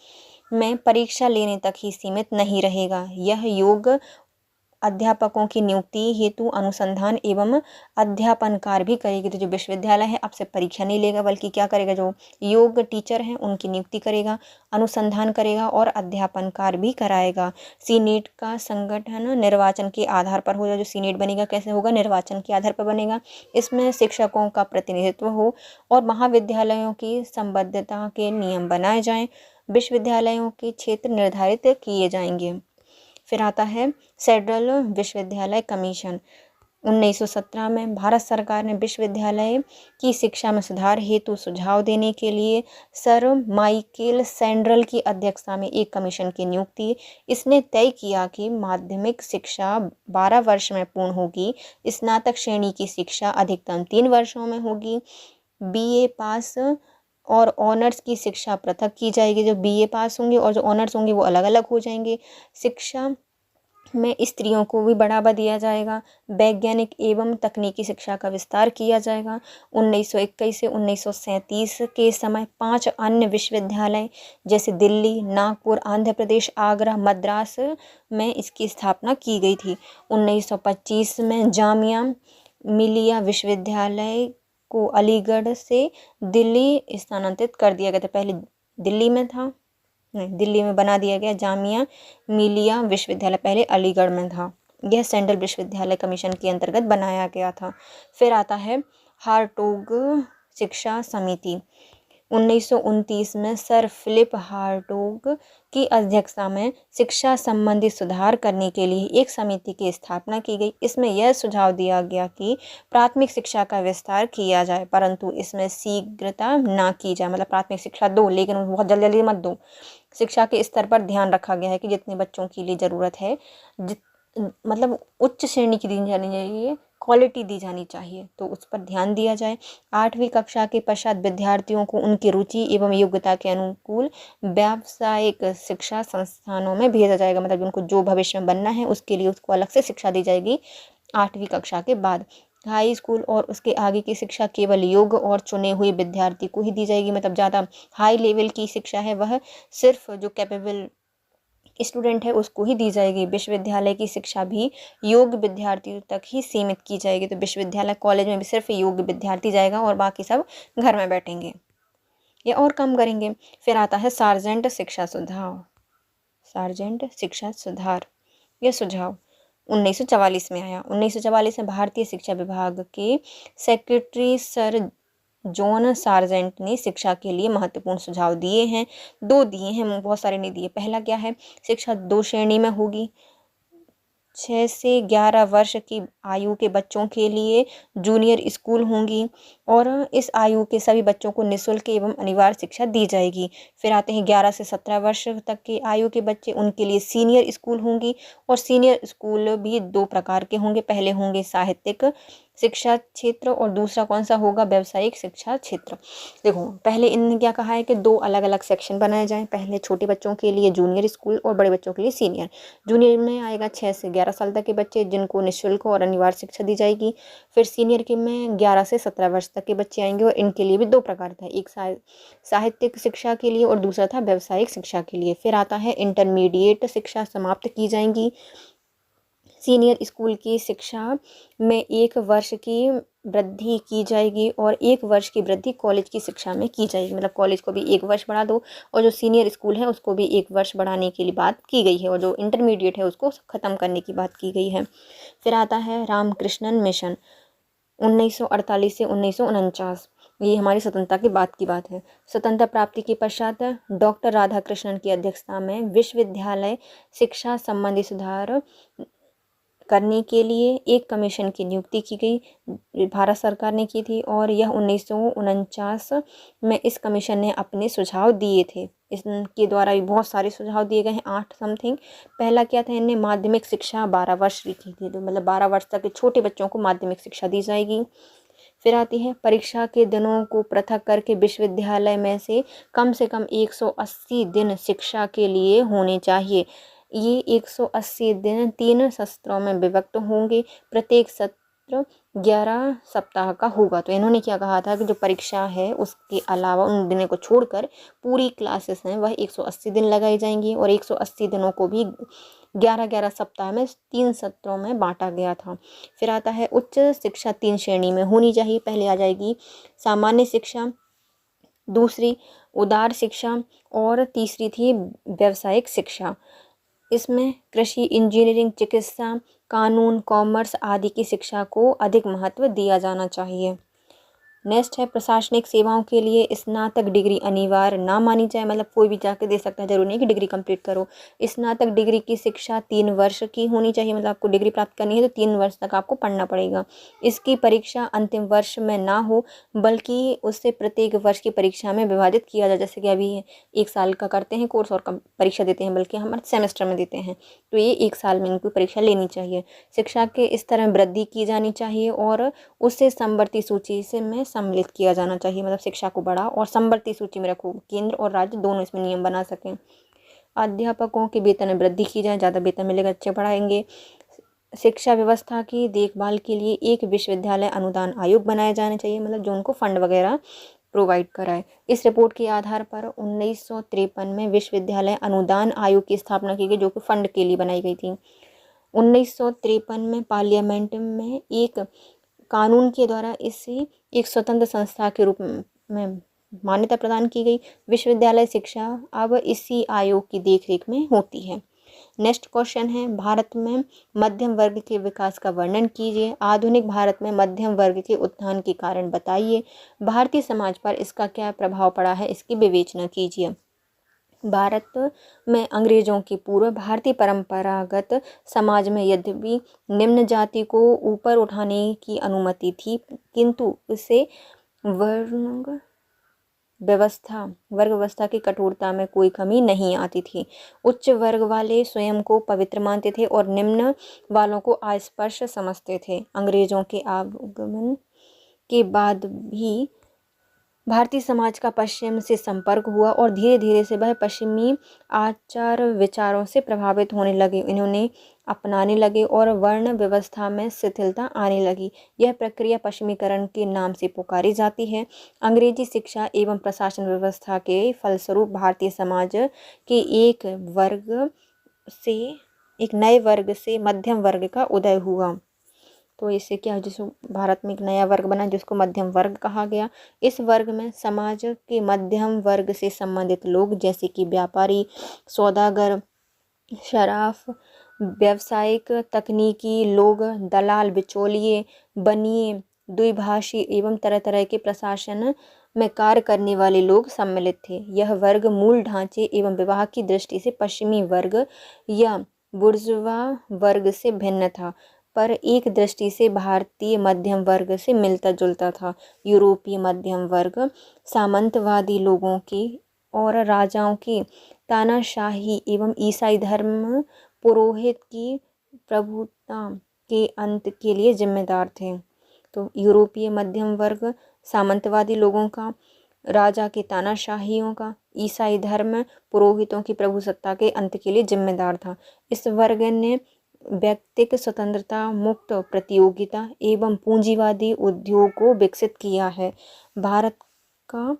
S1: में परीक्षा लेने तक ही सीमित नहीं रहेगा। यह योग्य अध्यापकों की नियुक्ति हेतु अनुसंधान एवं अध्यापन कार्य भी करेगी। तो जो विश्वविद्यालय है आपसे परीक्षा नहीं लेगा, बल्कि क्या करेगा, जो योग्य टीचर हैं उनकी नियुक्ति करेगा, अनुसंधान करेगा और अध्यापन कार्य भी कराएगा। सीनेट का संगठन निर्वाचन के आधार पर होगा। जो सीनेट बनेगा कैसे होगा? निर्वाचन के आधार पर बनेगा। इसमें शिक्षकों का प्रतिनिधित्व हो और महाविद्यालयों की संबद्धता के नियम बनाए जाएं। विश्वविद्यालयों के क्षेत्र निर्धारित किए जाएंगे। फिर आता है सेंट्रल विश्वविद्यालय कमीशन। 1917 में भारत सरकार ने विश्वविद्यालय की शिक्षा में सुधार हेतु सुझाव देने के लिए सर माइकल सैंडल की अध्यक्षता में एक कमीशन की नियुक्ति। इसने तय किया कि माध्यमिक शिक्षा 12 वर्ष में पूर्ण होगी। स्नातक श्रेणी की शिक्षा अधिकतम 3 वर्षों में होगी। BA पास और ऑनर्स की शिक्षा पृथक की जाएगी। जो BA पास होंगे और जो ऑनर्स होंगे वो अलग अलग हो जाएंगे। शिक्षा में स्त्रियों को भी बढ़ावा दिया जाएगा। वैज्ञानिक एवं तकनीकी शिक्षा का विस्तार किया जाएगा। 1921 से 1937 के समय 5 अन्य विश्वविद्यालय जैसे दिल्ली, नागपुर, आंध्र प्रदेश, आगरा, मद्रास में इसकी स्थापना की गई थी। 1925 में जामिया मिलिया विश्वविद्यालय को अलीगढ़ से दिल्ली स्थानांतरित कर दिया गया था। पहले दिल्ली में था, नहीं, दिल्ली में बना दिया गया जामिया मिलिया विश्वविद्यालय, पहले अलीगढ़ में था। यह सेंट्रल विश्वविद्यालय कमीशन के अंतर्गत बनाया गया था। फिर आता है हार्टोग शिक्षा समिति। 1929 में सर फिलिप हार्टोग की अध्यक्षता में शिक्षा संबंधी सुधार करने के लिए एक समिति की स्थापना की गई। इसमें यह सुझाव दिया गया कि प्राथमिक शिक्षा का विस्तार किया जाए, परंतु इसमें शीघ्रता ना की जाए। मतलब प्राथमिक शिक्षा दो, लेकिन बहुत जल्दी जल्दी मत दो। शिक्षा के स्तर पर ध्यान रखा गया है कि जितने बच्चों के लिए ज़रूरत है, मतलब उच्च श्रेणी की दी जानी चाहिए, क्वालिटी दी जानी चाहिए, तो उस पर ध्यान दिया जाए। 8वीं कक्षा के पश्चात विद्यार्थियों को उनकी रुचि एवं योग्यता के अनुकूल व्यावसायिक शिक्षा संस्थानों में भेजा जाएगा। मतलब उनको जो भविष्य में बनना है उसके लिए उसको अलग से शिक्षा दी जाएगी 8वीं कक्षा के बाद। हाई स्कूल और उसके आगे की शिक्षा केवल योग्य और चुने हुए विद्यार्थी को ही दी जाएगी। मतलब ज़्यादा हाई लेवल की शिक्षा है वह सिर्फ जो कैपेबल स्टूडेंट है उसको ही दी जाएगी। विश्वविद्यालय की शिक्षा भी योग्य विद्यार्थियों तक ही सीमित की जाएगी। तो विश्वविद्यालय कॉलेज में भी सिर्फ योग्य विद्यार्थी जाएगा और बाकी सब घर में बैठेंगे या और काम करेंगे। फिर आता है सार्जेंट शिक्षा सुधार। सार्जेंट शिक्षा सुधार यह सुझाव 1944 में आया। 1944 में भारतीय शिक्षा विभाग के सेक्रेटरी सर जॉन सार्जेंट ने शिक्षा के लिए महत्वपूर्ण सुझाव दिए हैं। 2 दिए हैं, बहुत सारे नहीं दिए। पहला क्या है, शिक्षा 2 श्रेणी में होगी। 6 से 11 वर्ष की आयु के बच्चों के लिए जूनियर स्कूल होंगी और इस आयु के सभी बच्चों को निःशुल्क एवं अनिवार्य शिक्षा दी जाएगी। फिर आते हैं 11 से 17 वर्ष तक के आयु के बच्चे, उनके लिए सीनियर स्कूल होंगी और सीनियर स्कूल भी 2 प्रकार के होंगे। पहले होंगे साहित्यिक शिक्षा क्षेत्र और दूसरा कौन सा होगा, व्यावसायिक शिक्षा क्षेत्र। देखो पहले इन्होंने क्या कहा है कि 2 अलग अलग सेक्शन बनाए जाएं। पहले छोटे बच्चों के लिए जूनियर स्कूल और बड़े बच्चों के लिए सीनियर। जूनियर में आएगा 6 से 11 साल तक के बच्चे जिनको निःशुल्क और अनिवार्य शिक्षा दी जाएगी। फिर सीनियर के में 11 से 17 वर्ष तक के बच्चे आएंगे और इनके लिए भी 2 प्रकार था, एक साहित्यिक शिक्षा के लिए और दूसरा था व्यावसायिक शिक्षा के लिए। फिर आता है इंटरमीडिएट शिक्षा समाप्त की जाएंगी। सीनियर स्कूल की शिक्षा में 1 वर्ष की वृद्धि की जाएगी और 1 वर्ष की वृद्धि कॉलेज की शिक्षा में की जाएगी। मतलब कॉलेज को भी 1 वर्ष बढ़ा दो और जो सीनियर स्कूल है उसको भी 1 वर्ष बढ़ाने के लिए बात की गई है और जो इंटरमीडिएट है उसको ख़त्म करने की बात की गई है। फिर आता है रामकृष्णन मिशन 1948 से 1949। ये हमारी स्वतंत्रता के बाद की बात है। स्वतंत्रता प्राप्ति के पश्चात डॉक्टर राधाकृष्णन की अध्यक्षता में विश्वविद्यालय शिक्षा संबंधी सुधार करने के लिए एक कमीशन की नियुक्ति की गई, भारत सरकार ने की थी और यह 1949 में इस कमीशन ने अपने सुझाव दिए थे। इसके द्वारा भी बहुत सारे सुझाव दिए गए हैं, 8 समथिंग। पहला क्या था, इनने माध्यमिक शिक्षा 12 वर्ष लिखी थी, तो मतलब 12 वर्ष तक के छोटे बच्चों को माध्यमिक शिक्षा दी जाएगी। फिर आती है परीक्षा के दिनों को पृथक करके विश्वविद्यालय में से कम 180 दिन शिक्षा के लिए होने चाहिए। ये 180 दिन 3 सत्रों में विभक्त होंगे, प्रत्येक सत्र 11 सप्ताह का होगा। तो इन्होंने क्या कहा था कि जो परीक्षा है उसके अलावा उन दिनों को छोड़कर पूरी क्लासेस हैं वह 180 दिन लगाई जाएंगी और 180 दिनों को भी 11-11 सप्ताह में 3 सत्रों में बांटा गया था। फिर आता है उच्च शिक्षा 3 श्रेणी में होनी चाहिए। पहले आ जाएगी सामान्य शिक्षा, दूसरी उदार शिक्षा और तीसरी थी व्यावसायिक शिक्षा। इसमें कृषि, इंजीनियरिंग, चिकित्सा, कानून, कॉमर्स आदि की शिक्षा को अधिक महत्व दिया जाना चाहिए। नेक्स्ट है प्रशासनिक सेवाओं के लिए स्नातक डिग्री अनिवार्य ना मानी जाए। मतलब कोई भी जाके दे सकता है, जरूरी नहीं कि डिग्री कंप्लीट करो। स्नातक डिग्री की शिक्षा 3 वर्ष की होनी चाहिए। मतलब आपको डिग्री प्राप्त करनी है तो 3 वर्ष तक आपको पढ़ना पड़ेगा। इसकी परीक्षा अंतिम वर्ष में ना हो बल्कि उससे प्रत्येक वर्ष की परीक्षा में विभाजित किया जाए। जैसे कि अभी 1 साल का करते हैं कोर्स और परीक्षा देते हैं, बल्कि हमारे सेमेस्टर में देते हैं, तो ये 1 साल में इनको परीक्षा लेनी चाहिए। शिक्षा के स्तर में वृद्धि की जानी चाहिए और उससे समवर्ती सूची से में सम्मिलित किया जाना चाहिए। मतलब शिक्षा को बढ़ा और समवर्ती सूची में रखो, केंद्र और राज्य दोनों इसमें नियम बना सकें। अध्यापकों के वेतन में वृद्धि की जाए, ज़्यादा वेतन मिलेगा, अच्छे पढ़ाएंगे। शिक्षा व्यवस्था की देखभाल के लिए एक विश्वविद्यालय अनुदान आयोग बनाया जाना चाहिए, मतलब जो उनको फंड वगैरह प्रोवाइड कराए। इस रिपोर्ट के आधार पर 1953 में विश्वविद्यालय अनुदान आयोग की स्थापना की गई, जो कि फंड के लिए बनाई गई थी। 1953 में पार्लियामेंट में एक कानून के द्वारा इसे एक स्वतंत्र संस्था के रूप में मान्यता प्रदान की गई। विश्वविद्यालय शिक्षा अब इसी आयोग की देखरेख में होती है। नेक्स्ट क्वेश्चन है, भारत में मध्यम वर्ग के विकास का वर्णन कीजिए। आधुनिक भारत में मध्यम वर्ग के उत्थान के कारण बताइए। भारतीय समाज पर इसका क्या प्रभाव पड़ा है, इसकी विवेचना कीजिए। भारत में अंग्रेजों के पूर्व भारतीय परंपरागत समाज में यद्यपि निम्न जाति को ऊपर उठाने की अनुमति थी, किंतु उसे वर्ग व्यवस्था की कठोरता में कोई कमी नहीं आती थी। उच्च वर्ग वाले स्वयं को पवित्र मानते थे और निम्न वालों को अस्पृश्य समझते थे। अंग्रेजों के आगमन के बाद भी भारतीय समाज का पश्चिम से संपर्क हुआ और धीरे धीरे से वह पश्चिमी आचार विचारों से प्रभावित होने लगे, इन्होंने अपनाने लगे और वर्ण व्यवस्था में शिथिलता आने लगी। यह प्रक्रिया पश्चिमीकरण के नाम से पुकारी जाती है। अंग्रेजी शिक्षा एवं प्रशासन व्यवस्था के फलस्वरूप भारतीय समाज के एक नए वर्ग से मध्यम वर्ग का उदय हुआ। तो इससे क्या है, जिसको भारत में एक नया वर्ग बना जिसको मध्यम वर्ग कहा गया। इस वर्ग में समाज के मध्यम वर्ग से संबंधित लोग जैसे कि व्यापारी, सौदागर, शराफ, व्यावसायिक, तकनीकी लोग, दलाल, बिचौलिए, बनिए, द्विभाषी एवं तरह तरह के प्रशासन में कार्य करने वाले लोग सम्मिलित थे। यह वर्ग मूल ढांचे एवं विवाह की दृष्टि से पश्चिमी वर्ग या बुर्जुआ वर्ग से भिन्न था, पर एक दृष्टि से भारतीय मध्यम वर्ग से मिलता जुलता था। यूरोपीय मध्यम वर्ग सामंतवादी लोगों के और राजाओं की तानाशाही एवं ईसाई धर्म पुरोहित की प्रभुता के अंत के लिए जिम्मेदार थे। तो यूरोपीय मध्यम वर्ग सामंतवादी लोगों का, राजा के तानाशाहियों का, ईसाई धर्म पुरोहितों की प्रभुसत्ता के अंत के लिए जिम्मेदार था। इस वर्ग ने व्यक्तिगत स्वतंत्रता, मुक्त प्रतियोगिता एवं पूंजीवादी उद्योग को विकसित किया है। भारत का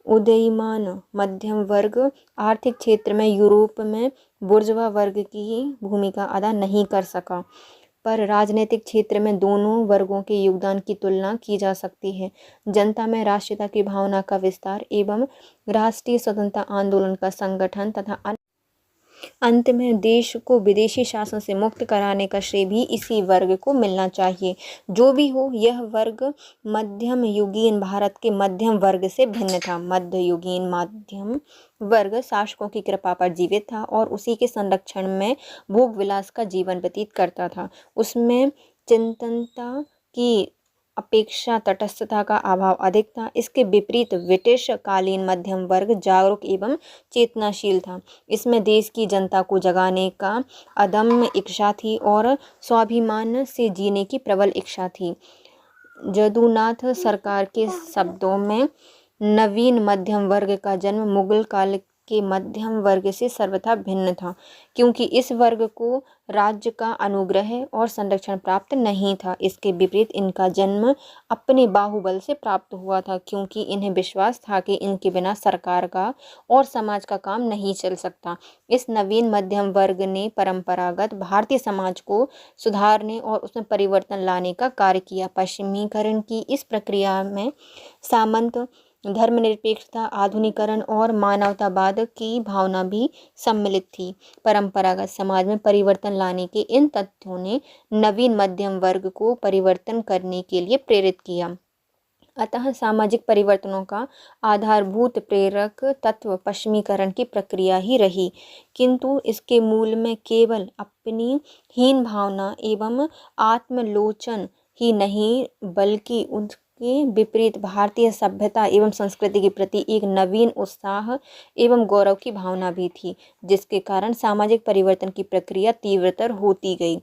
S1: उदीयमान मध्यम वर्ग आर्थिक क्षेत्र में यूरोप में बुर्जुआ वर्ग की भूमिका अदा नहीं कर सका, पर राजनीतिक क्षेत्र में दोनों वर्गों के योगदान की तुलना की जा सकती है। जनता में राष्ट्रीयता की भावना का विस्तार एवं राष्ट्रीय स्वतंत्रता आंदोलन का संगठन तथा अंत में देश को विदेशी शासन से मुक्त कराने का श्रेय भी इसी वर्ग को मिलना चाहिए। जो भी हो, यह वर्ग मध्यम युगीन भारत के मध्यम वर्ग से भिन्न था। मध्य युगीन मध्यम वर्ग शासकों की कृपा पर जीवित था और उसी के संरक्षण में भोग विलास का जीवन व्यतीत करता था। उसमें चिंतनता की अपेक्षा तटस्थता का अभाव अधिक था। इसके विपरीत ब्रिटिश कालीन मध्यम वर्ग जागरूक एवं चेतनाशील था। इसमें देश की जनता को जगाने का अदम्य इच्छा थी और स्वाभिमान से जीने की प्रबल इच्छा थी। जदुनाथ सरकार के शब्दों में नवीन मध्यम वर्ग का जन्म मुगल काल के मध्यम वर्ग से सर्वथा भिन्न था, क्योंकि इस वर्ग को राज्य का अनुग्रह और संरक्षण प्राप्त नहीं था। इसके विपरीत इनका जन्म अपने बाहुबल से प्राप्त हुआ था, क्योंकि इन्हें विश्वास था कि इनके बिना सरकार का और समाज का काम नहीं चल सकता। इस नवीन मध्यम वर्ग ने परंपरागत भारतीय समाज को सुधारने और उसमें परिवर्तन लाने का कार्य किया। पश्चिमीकरण की इस प्रक्रिया में सामंत धर्मनिरपेक्षता, आधुनिकरण और मानवतावाद की भावना भी सम्मिलित थी। परंपरागत समाज में परिवर्तन लाने के इन तथ्यों ने नवीन मध्यम वर्ग को परिवर्तन करने के लिए प्रेरित किया। अतः सामाजिक परिवर्तनों का आधारभूत प्रेरक तत्व पश्चिमीकरण की प्रक्रिया ही रही, किंतु इसके मूल में केवल अपनी हीन भावना एवं आत्मलोचन ही नहीं, बल्कि के विपरीत भारतीय सभ्यता एवं संस्कृति के प्रति एक नवीन उत्साह एवं गौरव की भावना भी थी, जिसके कारण सामाजिक परिवर्तन की प्रक्रिया तीव्रतर होती गई।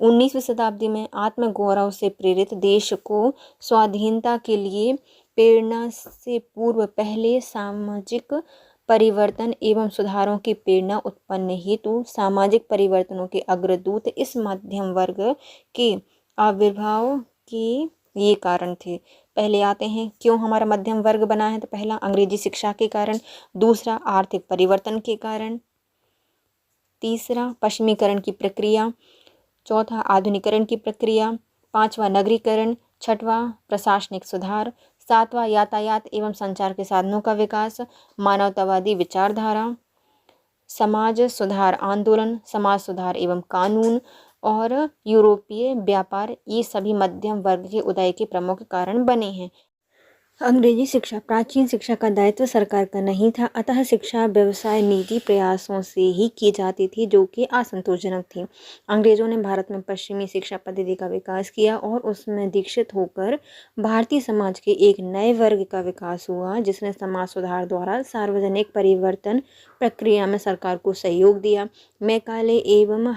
S1: 19वीं शताब्दी में आत्मगौरव से प्रेरित देश को स्वाधीनता के लिए प्रेरणा से पूर्व पहले सामाजिक परिवर्तन एवं सुधारों की प्रेरणा उत्पन्न हेतु सामाजिक परिवर्तनों के अग्रदूत इस मध्यम वर्ग के आविर्भाव के ये कारण थे। पहले आते हैं क्यों हमारा मध्यम वर्ग बना है। तो पहला अंग्रेजी शिक्षा के कारण, दूसरा आर्थिक परिवर्तन के कारण, तीसरा पश्चिमीकरण की प्रक्रिया, चौथा आधुनिकरण की प्रक्रिया, पांचवा नगरीकरण, छठवां प्रशासनिक सुधार, सातवां यातायात एवं संचार के साधनों का विकास, मानवतावादी विचारधारा, समाज सुधार आंदोलन, समाज सुधार एवं कानून और यूरोपीय व्यापार, ये सभी मध्यम वर्ग के उदय के प्रमुख कारण बने हैं। अंग्रेजी शिक्षा प्राचीन शिक्षा का दायित्व सरकार का नहीं था, अतः शिक्षा व्यवसाय नीति प्रयासों से ही की जाती थी, जो कि असंतोषजनक थी। अंग्रेजों ने भारत में पश्चिमी शिक्षा पद्धति का विकास किया और उसमें दीक्षित होकर भारतीय समाज के एक नए वर्ग का विकास हुआ, जिसने समाज सुधार द्वारा सार्वजनिक परिवर्तन प्रक्रिया में सरकार को सहयोग दिया। मैकाले एवं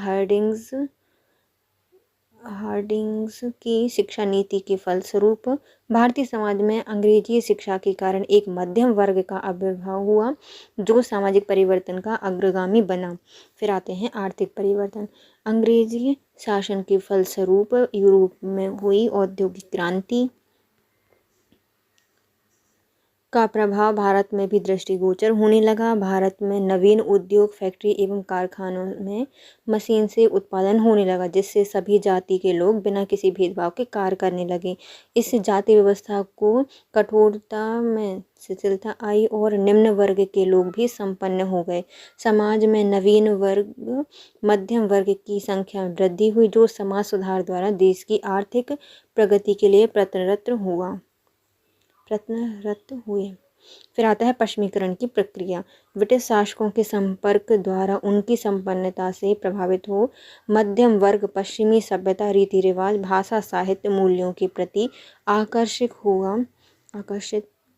S1: हार्डिंग्स की शिक्षा नीति के फलस्वरूप भारतीय समाज में अंग्रेजी शिक्षा के कारण एक मध्यम वर्ग का आविर्भाव हुआ, जो सामाजिक परिवर्तन का अग्रगामी बना। फिर आते हैं आर्थिक परिवर्तन। अंग्रेजी शासन के फलस्वरूप यूरोप में हुई औद्योगिक क्रांति का प्रभाव भारत में भी दृष्टिगोचर होने लगा। भारत में नवीन उद्योग, फैक्ट्री एवं कारखानों में मशीन से उत्पादन होने लगा, जिससे सभी जाति के लोग बिना किसी भेदभाव के कार्य करने लगे। इस जाति व्यवस्था को कठोरता में शिथिलता आई और निम्न वर्ग के लोग भी संपन्न हो गए। समाज में नवीन वर्ग मध्यम वर्ग की संख्या में वृद्धि हुई, जो समाज सुधार द्वारा देश की आर्थिक प्रगति के लिए प्रयत्नरत हुए। फिर आता है पश्चिमीकरण की प्रक्रिया। ब्रिटिश शासकों के संपर्क द्वारा उनकी संपन्नता से प्रभावित हो मध्यम वर्ग पश्चिमी सभ्यता, रीति रिवाज, भाषा, साहित्य मूल्यों के प्रति आकर्षित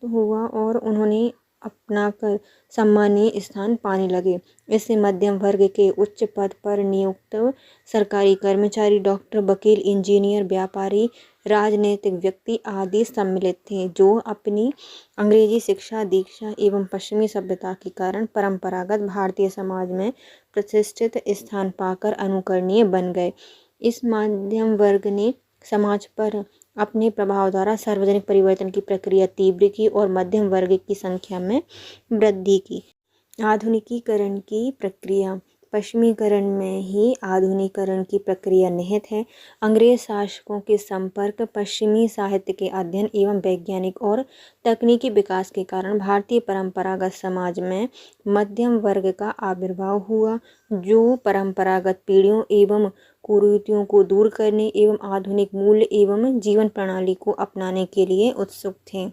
S1: हुआ और उन्होंने अपनाकर सम्मानीय स्थान पाने लगे। इससे मध्यम वर्ग के उच्च पद पर नियुक्त सरकारी कर्मचारी, डॉक्टर, वकील, इंजीनियर, व्यापारी, राजनीतिक व्यक्ति आदि सम्मिलित थे, जो अपनी अंग्रेजी शिक्षा दीक्षा एवं पश्चिमी सभ्यता के कारण परंपरागत भारतीय समाज में प्रतिष्ठित स्थान पाकर अनुकरणीय बन गए। इस मध्यम वर्ग ने समाज पर अपने प्रभाव द्वारा सार्वजनिक परिवर्तन की प्रक्रिया तीव्र की और मध्यम वर्ग की संख्या में वृद्धि की। आधुनिकीकरण की प्रक्रिया। पश्चिमीकरण में ही आधुनिकीकरण की प्रक्रिया निहित है। अंग्रेज शासकों के संपर्क, पश्चिमी साहित्य के अध्ययन एवं वैज्ञानिक और तकनीकी विकास के कारण भारतीय परंपरागत समाज में मध्यम वर्ग का आविर्भाव हुआ, जो परंपरागत पीढ़ियों एवं कुरीतियों को दूर करने एवं आधुनिक मूल्य एवं जीवन प्रणाली को अपनाने के लिए उत्सुक थे।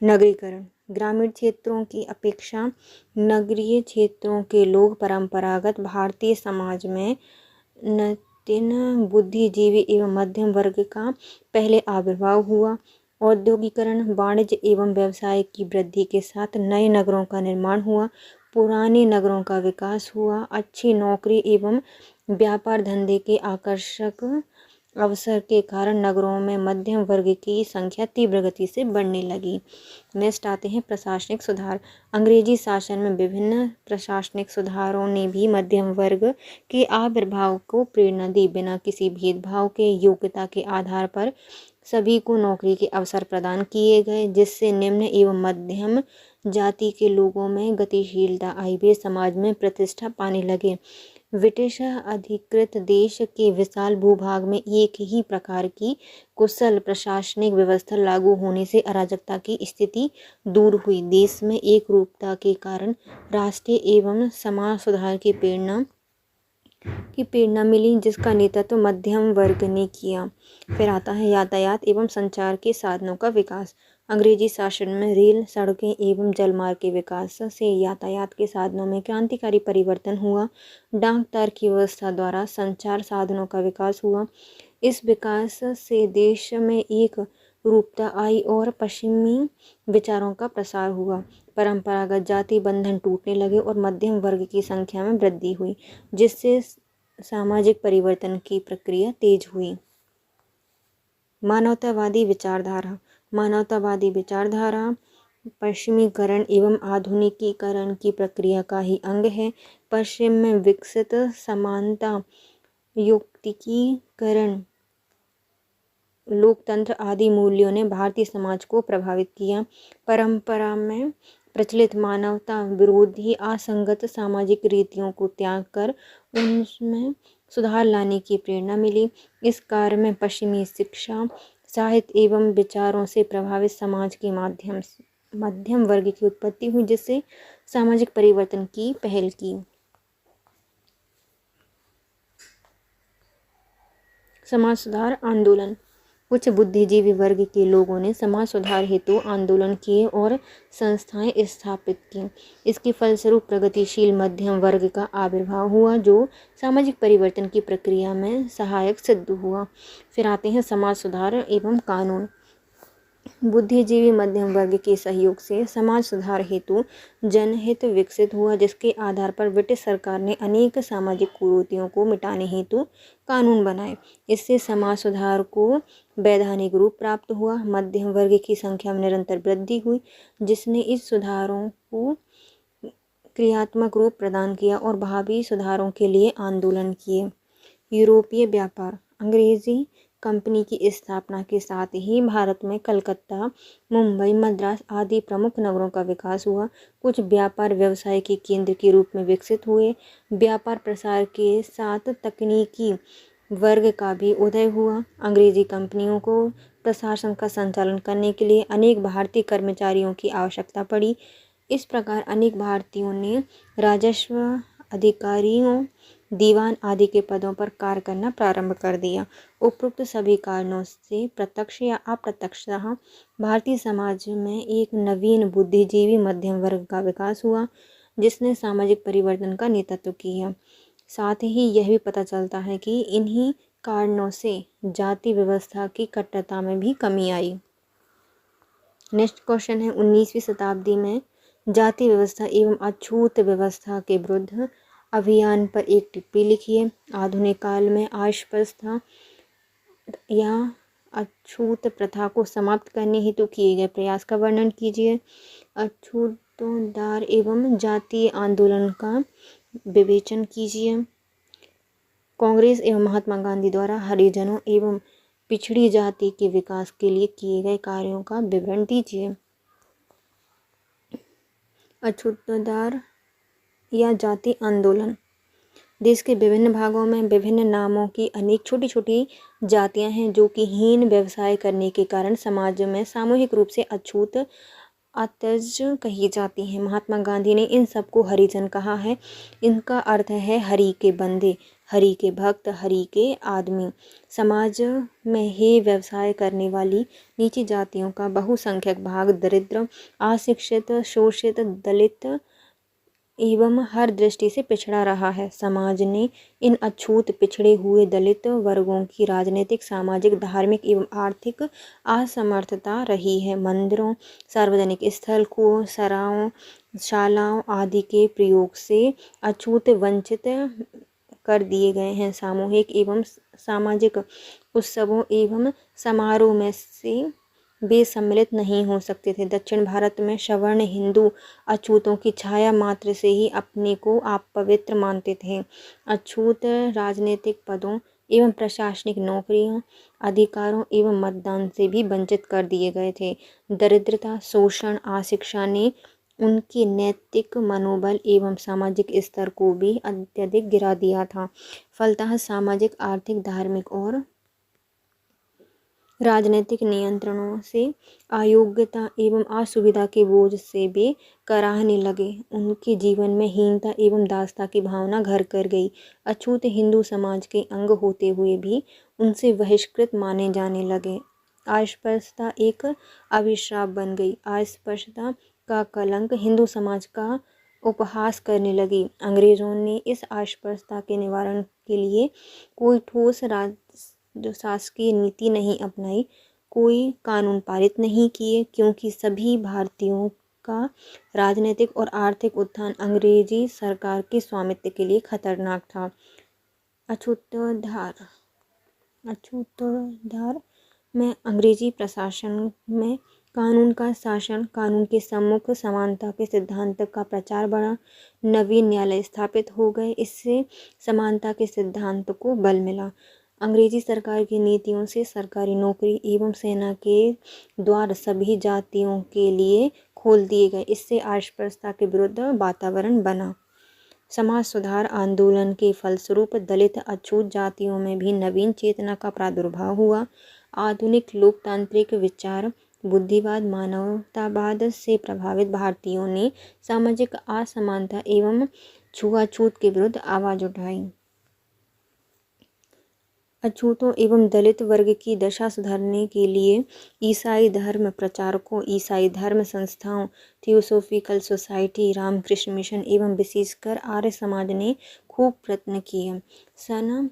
S1: नगरीकरण। ग्रामीण क्षेत्रों की अपेक्षा नगरीय क्षेत्रों के लोग परंपरागत भारतीय समाज में नवीन बुद्धिजीवी एवं मध्यम वर्ग का पहले आविर्भाव हुआ। औद्योगिकरण, वाणिज्य एवं व्यवसाय की वृद्धि के साथ नए नगरों का निर्माण हुआ, पुराने नगरों का विकास हुआ। अच्छी नौकरी एवं व्यापार धंधे के आकर्षक अवसर के कारण नगरों में मध्यम वर्ग की संख्या तीव्र गति से बढ़ने लगी। नेक्स्ट आते हैं प्रशासनिक सुधार। अंग्रेजी शासन में विभिन्न प्रशासनिक सुधारों ने भी मध्यम वर्ग के आविर्भाव को प्रेरणा दी। बिना किसी भेदभाव के योग्यता के आधार पर सभी को नौकरी के अवसर प्रदान किए गए, जिससे निम्न एवं मध्यम जाति के लोगों में गतिशीलता आई। वे समाज में प्रतिष्ठा पाने लगे। ब्रिटिश अधिकृत देश के विशाल भूभाग में एक ही प्रकार की कुशल प्रशासनिक व्यवस्था लागू होने से अराजकता की स्थिति दूर हुई। देश में एक रूपता के कारण राष्ट्रीय एवं समाज सुधार की प्रेरणा मिली, जिसका नेतृत्व मध्यम वर्ग ने किया। फिर आता है यातायात एवं संचार के साधनों का विकास। अंग्रेजी शासन में रेल, सड़कें एवं जलमार्ग के विकास से यातायात के साधनों में क्रांतिकारी परिवर्तन हुआ। डाक तार की व्यवस्था द्वारा संचार साधनों का विकास हुआ। इस विकास से देश में एक रूपता आई और पश्चिमी विचारों का प्रसार हुआ। परंपरागत जाति बंधन टूटने लगे और मध्यम वर्ग की संख्या में वृद्धि हुई, जिससे सामाजिक परिवर्तन की प्रक्रिया तेज हुई। मानवतावादी विचारधारा। मानवतावादी विचारधारा पश्चिमीकरण एवं आधुनिकीकरण की प्रक्रिया का ही अंग है। पश्चिम में विकसित समानता, युक्तिकीकरण, लोकतंत्र आदि मूल्यों ने भारतीय समाज को प्रभावित किया। परंपरा में प्रचलित मानवता विरोधी असंगत सामाजिक रीतियों को त्याग कर उनमें सुधार लाने की प्रेरणा मिली। इस कार्य में पश्चिमी शिक्षा, साहित्य एवं विचारों से प्रभावित समाज के मध्यम वर्ग की उत्पत्ति हुई, जिससे सामाजिक परिवर्तन की पहल की। समाज सुधार आंदोलन। कुछ बुद्धिजीवी वर्ग के लोगों ने समाज सुधार हेतु आंदोलन किए और संस्थाएं स्थापित की। इसके फलस्वरूप प्रगतिशील मध्यम वर्ग का आविर्भाव हुआ जो सामाजिक परिवर्तन की प्रक्रिया में सहायक सिद्ध हुआ। फिर आते हैं समाज सुधार एवं कानून। बुद्धिजीवी मध्यम वर्ग के सहयोग से समाज सुधार हेतु जनहित विकसित हुआ, जिसके आधार पर ब्रिटिश सरकार ने अनेक सामाजिक कुरीतियों को मिटाने हेतु कानून बनाए। इससे समाज सुधार को वैधानिक रूप प्राप्त हुआ। मध्यम वर्ग की संख्या में निरंतर वृद्धि हुई, जिसने इस सुधारों को क्रियात्मक रूप प्रदान किया और भावी सुधारों के लिए आंदोलन किए। यूरोपीय व्यापार। अंग्रेजी कंपनी की स्थापना के साथ ही भारत में कलकत्ता, मुंबई, मद्रास आदि प्रमुख नगरों का विकास हुआ। कुछ व्यापार व्यवसाय के केंद्र के रूप में विकसित हुए। व्यापार प्रसार के साथ तकनीकी वर्ग का भी उदय हुआ। अंग्रेजी कंपनियों को प्रशासन का संचालन करने के लिए अनेक भारतीय कर्मचारियों की आवश्यकता पड़ी। इस प्रकार अनेक भारतीयों ने राजस्व अधिकारियों, दीवान आदि के पदों पर कार्य करना प्रारंभ कर दिया। उपरोक्त सभी कारणों से प्रत्यक्ष या अप्रत्यक्षतः भारतीय समाज में एक नवीन बुद्धिजीवी मध्यम वर्ग का विकास हुआ, जिसने सामाजिक परिवर्तन का नेतृत्व किया। साथ ही यह भी पता चलता है कि इन्हीं कारणों से जाति व्यवस्था की कट्टरता में भी कमी आई। नेक्स्ट क्वेश्चन है, 19वीं शताब्दी में जाति व्यवस्था एवं अछूत व्यवस्था के विरुद्ध अभियान पर एक टिप्पणी लिखिए। आधुनिक काल में अस्पृश्यता या अछूत प्रथा को समाप्त करने हेतु किए गए प्रयास का वर्णन कीजिए। अछूतोद्धार एवं जातीय आंदोलन का विवेचन कीजिए। कांग्रेस एवं महात्मा गांधी द्वारा हरिजनों एवं पिछड़ी जाति के विकास के लिए किए गए कार्यों का विवरण दीजिए। अछूतोद्धार या जाति आंदोलन। देश के विभिन्न भागों में विभिन्न नामों की अनेक छोटी छोटी जातियां हैं जो कि हीन व्यवसाय करने के कारण समाज में सामूहिक रूप से अछूत अतज कही जाती हैं। महात्मा गांधी ने इन सबको हरिजन कहा है। इनका अर्थ है हरि के बंदे, हरि के भक्त, हरि के आदमी। समाज में हे व्यवसाय करने वाली नीची जातियों का बहुसंख्यक भाग दरिद्र, अशिक्षित, शोषित, दलित एवं हर दृष्टि से पिछड़ा रहा है। समाज ने इन अछूत पिछड़े हुए दलित वर्गों की राजनीतिक, सामाजिक, धार्मिक एवं आर्थिक असमर्थता रही है। मंदिरों, सार्वजनिक स्थल, कुओं, सरायों, शालाओं आदि के प्रयोग से अछूत वंचित कर दिए गए हैं। सामूहिक एवं सामाजिक उत्सवों एवं समारोह में से वे सम्मिलित नहीं हो सकते थे। दक्षिण भारत में सवर्ण हिंदू अछूतों की छाया मात्र से ही अपने को आप पवित्र मानते थे। अछूत राजनीतिक पदों एवं प्रशासनिक नौकरियों, अधिकारों एवं मतदान से भी वंचित कर दिए गए थे। दरिद्रता, शोषण, अशिक्षा ने उनके नैतिक मनोबल एवं सामाजिक स्तर को भी अत्यधिक गिरा दिया था। फलतः सामाजिक, आर्थिक, धार्मिक और राजनीतिक नियंत्रणों से अयोग्यता एवं असुविधा के बोझ से वे कराहने लगे। उनके जीवन में हीनता एवं दासता की भावना घर कर गई। अछूत हिंदू समाज के अंग होते हुए भी उनसे बहिष्कृत माने जाने लगे। अस्पृश्यता एक अभिशाप बन गई। अस्पृश्यता का कलंक हिंदू समाज का उपहास करने लगी। अंग्रेजों ने इस अस्पृश्यता के निवारण के लिए कोई ठोस शासकीय नीति नहीं अपनाई, कोई कानून पारित नहीं किए, क्योंकि सभी भारतीयों का राजनीतिक और आर्थिक उत्थान अंग्रेजी सरकार के स्वामित्व के लिए खतरनाक था। अछूतोद्धार में अंग्रेजी प्रशासन में कानून का शासन, कानून के सम्मुख समानता के सिद्धांत का प्रचार बढ़ा। नवीन न्यायालय स्थापित हो गए। इससे समानता के सिद्धांत को बल मिला। अंग्रेजी सरकार की नीतियों से सरकारी नौकरी एवं सेना के द्वार सभी जातियों के लिए खोल दिए गए। इससे अस्पृश्यता के विरुद्ध वातावरण बना। समाज सुधार आंदोलन के फलस्वरूप दलित अछूत जातियों में भी नवीन चेतना का प्रादुर्भाव हुआ। आधुनिक लोकतांत्रिक विचार बुद्धिवाद मानवतावाद से प्रभावित भारतीयों ने सामाजिक असमानता एवं छुआछूत के विरुद्ध आवाज उठाई। अछूतों एवं दलित वर्ग की दशा सुधारने के लिए ईसाई धर्म प्रचारकों, ईसाई धर्म संस्थाओं, थियोसॉफिकल सोसाइटी, रामकृष्ण मिशन एवं विशेषकर आर्य समाज ने खूब प्रयत्न किए। सन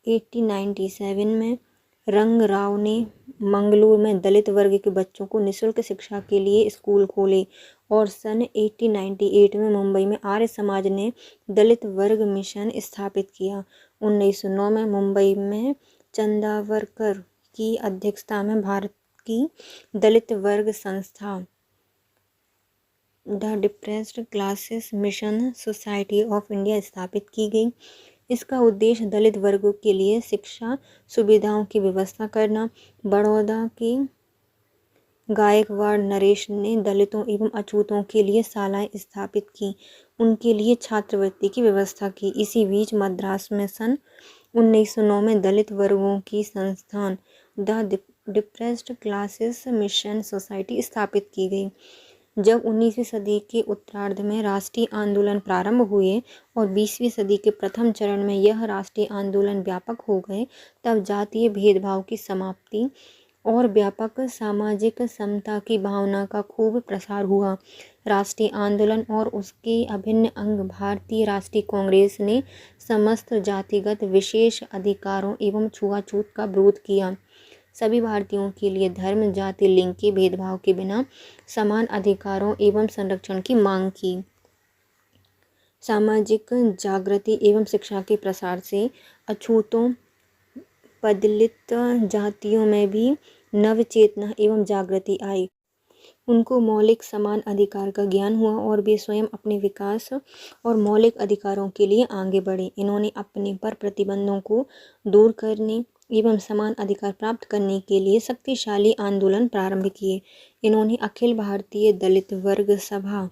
S1: 1897 में रंगराव ने मंगलूर में दलित वर्ग के बच्चों को निःशुल्क शिक्षा के लिए स्कूल खोले और सन 1898 में मुंबई में आर्य समाज ने दलित वर्ग मिशन स्थापित किया। 1909 में मुंबई में चंदावरकर की अध्यक्षता में भारत की दलित वर्ग संस्था the depressed classes mission society of India स्थापित की गई। इसका उद्देश्य दलित वर्गों के लिए शिक्षा सुविधाओं की व्यवस्था करना। बड़ौदा के गायकवाड़ नरेश ने दलितों एवं अछूतों के लिए शालाएं स्थापित की, उनके लिए छात्रवृत्ति की व्यवस्था की। इसी बीच मद्रास में सन 1909 में दलित वर्गों की संस्थान the depressed classes mission society स्थापित की गई। जब 19वीं सदी के उत्तरार्ध में राष्ट्रीय आंदोलन प्रारंभ हुए और 20वीं सदी के प्रथम चरण में यह राष्ट्रीय आंदोलन व्यापक हो गए, तब जातीय भेदभाव की समाप्ति और व्यापक सामाजिक समता की भावना का खूब प्रसार हुआ। राष्ट्रीय आंदोलन और उसके अभिन्न अंग भारतीय राष्ट्रीय कांग्रेस ने समस्त जातिगत विशेष अधिकारों एवं छुआछूत का विरोध किया। सभी भारतीयों के लिए धर्म, जाति, लिंग के भेदभाव के बिना समान अधिकारों एवं संरक्षण की मांग की। सामाजिक जागृति एवं शिक्षा के प्रसार से अछूतों, पदलित जातियों में भी नव चेतना एवं जागृति आई। उनको मौलिक समान अधिकार का ज्ञान हुआ और वे स्वयं अपने विकास और मौलिक अधिकारों के लिए आगे बढ़े। इन्होंने अपने पर प्रतिबंधों को दूर करने एवं समान अधिकार प्राप्त करने के लिए शक्तिशाली आंदोलन प्रारंभ किए। इन्होंने अखिल भारतीय दलित वर्ग सभा,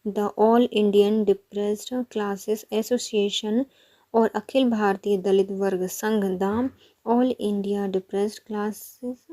S1: the all Indian depressed classes association और अखिल भारतीय दलित वर्ग संघ, the all India depressed classes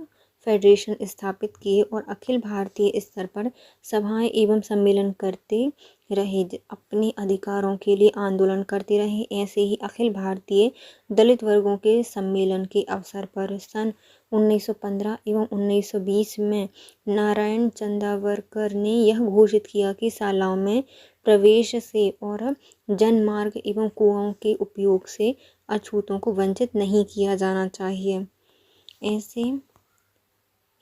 S1: federation स्थापित किए और अखिल भारतीय स्तर पर सभाएं एवं सम्मेलन करते रहे, अपने अधिकारों के लिए आंदोलन करते रहे। ऐसे ही अखिल भारतीय दलित वर्गों के सम्मेलन के अवसर पर सन 1915 एवं 1920 में नारायण चंदावरकर ने यह घोषित किया कि शालाओं में प्रवेश से और जनमार्ग एवं कुआं के उपयोग से अछूतों को वंचित नहीं किया जाना चाहिए। ऐसे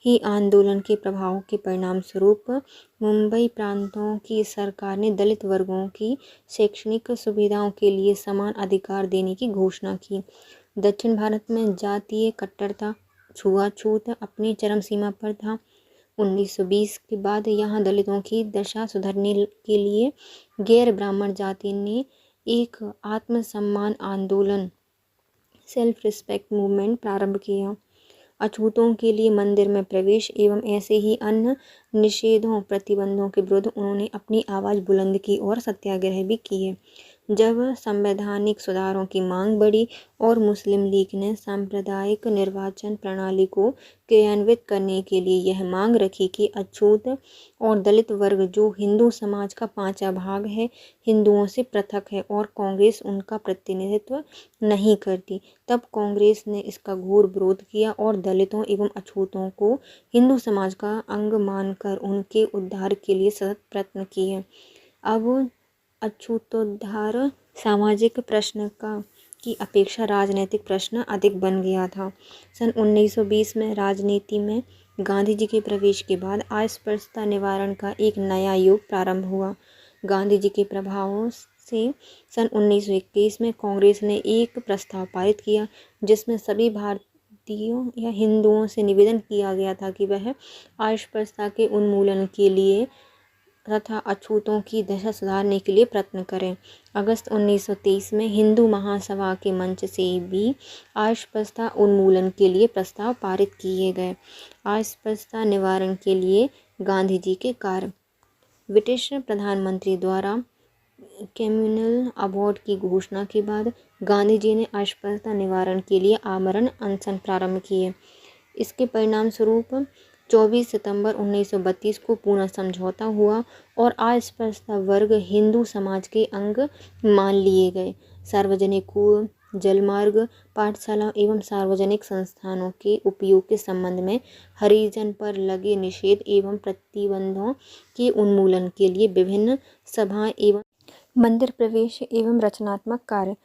S1: ही आंदोलन के प्रभाव के परिणाम स्वरूप मुंबई प्रांतों की सरकार ने दलित वर्गों की शैक्षणिक सुविधाओं के लिए समान अधिकार देने की घोषणा की। दक्षिण भारत में जातीय कट्टरता, छुआछूत अपनी चरम सीमा पर था। 1920 के बाद यहाँ दलितों की दशा सुधारने के लिए गैर ब्राह्मण जाति ने एक आत्मसम्मान आंदोलन, सेल्फ रिस्पेक्ट मूवमेंट प्रारंभ किया। अछूतों के लिए मंदिर में प्रवेश एवं ऐसे ही अन्य निषेधों, प्रतिबंधों के विरुद्ध उन्होंने अपनी आवाज़ बुलंद की और सत्याग्रह भी किए। जब संवैधानिक सुधारों की मांग बढ़ी और मुस्लिम लीग ने सांप्रदायिक निर्वाचन प्रणाली को क्रियान्वित करने के लिए यह मांग रखी कि अछूत और दलित वर्ग जो हिंदू समाज का 5वां भाग है, हिंदुओं से पृथक है और कांग्रेस उनका प्रतिनिधित्व नहीं करती, तब कांग्रेस ने इसका घोर विरोध किया और दलितों एवं अछूतों को हिंदू समाज का अंग मानकर उनके उद्धार के लिए सतत प्रयत्न किए। अब अछूतोद्धार सामाजिक प्रश्न की अपेक्षा राजनीतिक प्रश्न अधिक बन गया था। सन 1920 में राजनीति में गांधी जी के प्रवेश के बाद अस्पृश्यता निवारण का एक नया युग प्रारंभ हुआ। गांधी जी के प्रभावों से सन 1921 में कांग्रेस ने एक प्रस्ताव पारित किया जिसमें सभी भारतीयों या हिंदुओं से निवेदन किया गया था कि वह अस्पृश्यता के उन्मूलन के लिए तथा अछूतों की दशा सुधारने के लिए प्रयत्न करें। अगस्त 1923 में हिंदू महासभा के मंच से भी अस्पृश्यता उन्मूलन के लिए प्रस्ताव पारित किए गए। अस्पृश्यता निवारण के लिए गांधी जी के कार्य। ब्रिटिश प्रधानमंत्री द्वारा कम्युनल अबॉर्ड की घोषणा के बाद गांधी जी ने अस्पृश्यता निवारण के लिए आमरण अनशन प्रारंभ किए। इसके परिणाम स्वरूप 24 सितंबर 1932 को पूना समझौता हुआ और अस्पृश्यता वर्ग हिंदू समाज के अंग मान लिए गए। सार्वजनिक कुएं, जलमार्ग, पाठशाला एवं सार्वजनिक संस्थानों के उपयोग के संबंध में हरिजन पर लगे निषेध एवं प्रतिबंधों के उन्मूलन के लिए विभिन्न सभाएं एवं मंदिर प्रवेश एवं रचनात्मक कार्य।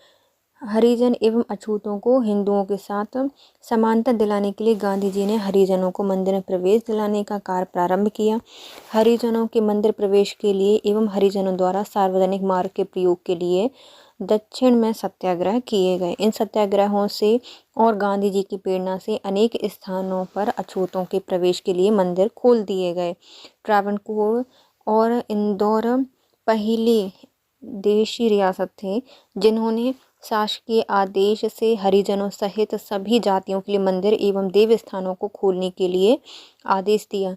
S1: हरिजन एवं अछूतों को हिंदुओं के साथ समानता दिलाने के लिए गांधी जी ने हरिजनों को मंदिर में प्रवेश दिलाने का कार्य प्रारंभ किया। हरिजनों के मंदिर प्रवेश के लिए एवं हरिजनों द्वारा सार्वजनिक मार्ग के प्रयोग के लिए दक्षिण में सत्याग्रह किए गए। इन सत्याग्रहों से और गांधी जी की प्रेरणा से अनेक स्थानों पर अछूतों के प्रवेश के लिए मंदिर खोल दिए गए। त्रावणकोर और इंदौर पहले देशी रियासत थे जिन्होंने शासकीय आदेश से हरिजनों सहित सभी जातियों के लिए मंदिर एवं देव स्थानों को खोलने के लिए आदेश दिया।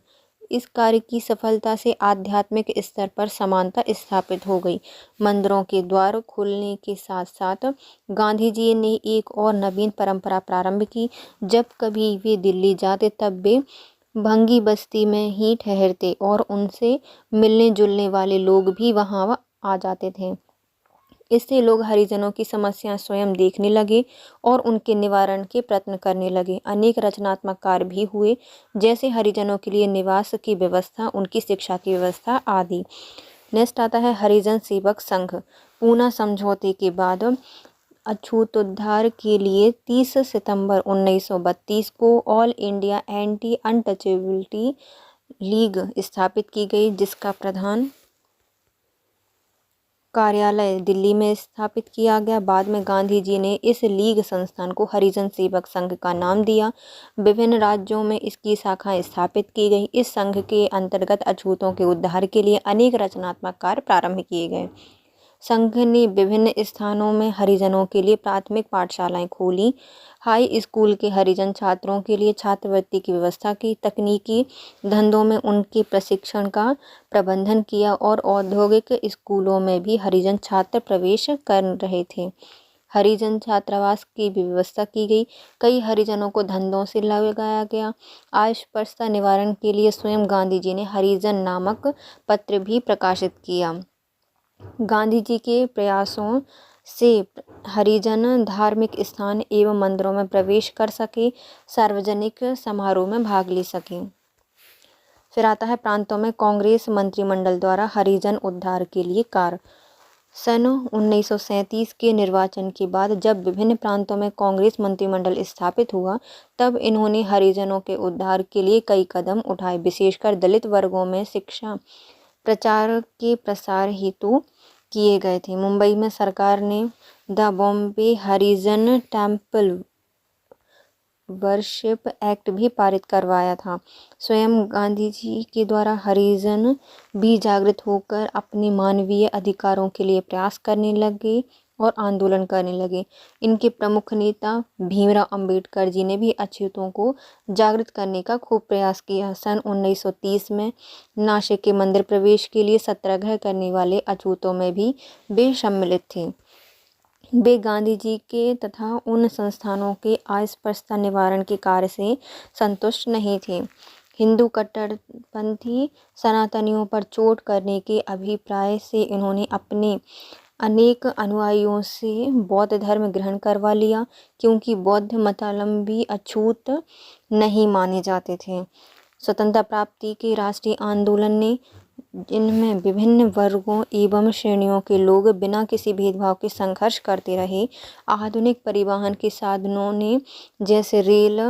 S1: इस कार्य की सफलता से आध्यात्मिक स्तर पर समानता स्थापित हो गई। मंदिरों के द्वार खुलने के साथ साथ गांधी जी ने एक और नवीन परंपरा प्रारंभ की। जब कभी वे दिल्ली जाते तब वे भंगी बस्ती में ही ठहरते और उनसे मिलने जुलने वाले लोग भी वहां आ जाते थे। इससे लोग हरिजनों की समस्याएं स्वयं देखने लगे और उनके निवारण के प्रयत्न करने लगे। अनेक रचनात्मक कार्य भी हुए, जैसे हरिजनों के लिए निवास की व्यवस्था, उनकी शिक्षा की व्यवस्था आदि। नेक्स्ट आता है हरिजन सेवक संघ। पूना समझौते के बाद अछूतोद्धार के लिए 30 सितंबर 1932 को all India anti untouchability league स्थापित की गई, जिसका प्रधान कार्यालय दिल्ली में स्थापित किया गया। बाद में गांधी जी ने इस लीग संस्थान को हरिजन सेवक संघ का नाम दिया। विभिन्न राज्यों में इसकी शाखाएं स्थापित की गई। इस संघ के अंतर्गत अछूतों के उद्धार के लिए अनेक रचनात्मक कार्य प्रारंभ किए गए। संघ ने विभिन्न स्थानों में हरिजनों के लिए प्राथमिक पाठशालाएं खोली, हाई स्कूल के हरिजन छात्रों के लिए छात्रवृत्ति की व्यवस्था की, तकनीकी धंधों में उनके प्रशिक्षण का प्रबंधन किया और औद्योगिक स्कूलों में भी हरिजन छात्र प्रवेश कर रहे थे। हरिजन छात्रावास की भी व्यवस्था की गई। कई हरिजनों को धंधों से लगाया गया। अस्पृश्यता निवारण के लिए स्वयं गांधी जी ने हरिजन नामक पत्र भी प्रकाशित किया। गांधी जी के प्रयासों से हरिजन धार्मिक स्थान एवं मंदिरों में प्रवेश कर सके, सार्वजनिक समारोह में भाग ले सके। फिर आता है प्रांतों में कांग्रेस मंत्रिमंडल द्वारा हरिजन उद्धार के लिए कार्य। सन 1937 के निर्वाचन के बाद जब विभिन्न प्रांतों में कांग्रेस मंत्रिमंडल स्थापित हुआ, तब इन्होंने हरिजनों के उद्धार के लिए कई कदम उठाए। विशेषकर दलित वर्गों में शिक्षा प्रचार के प्रसार हेतु किए गए थे। मुंबई में सरकार ने the Bombay Harijan temple worship act भी पारित करवाया था। स्वयं गांधी जी के द्वारा हरिजन भी जागृत होकर अपने मानवीय अधिकारों के लिए प्रयास करने लगे और आंदोलन करने लगे। इनके प्रमुख नेता भीमराव अंबेडकर जी ने भी अछूतों को जागृत करने का खूब प्रयास किया। सन 1930 में नासिक के मंदिर प्रवेश के लिए सत्याग्रह करने वाले अछूतों में भी वे सम्मिलित थे। वे गांधी जी के तथा उन संस्थानों के अस्पृश्यता निवारण के कार्य से संतुष्ट नहीं थे। हिंदू कट्टरपंथी सनातनियों पर चोट करने के अभिप्राय से इन्होंने अपने अनेक अनुयायियों से बौद्ध धर्म ग्रहण करवा लिया, क्योंकि बौद्ध मतावलंबी अछूत नहीं माने जाते थे। स्वतंत्रता प्राप्ति के राष्ट्रीय आंदोलन ने, जिनमें विभिन्न वर्गों एवं श्रेणियों के लोग बिना किसी भेदभाव के संघर्ष करते रहे, आधुनिक परिवहन के साधनों ने, जैसे रेल,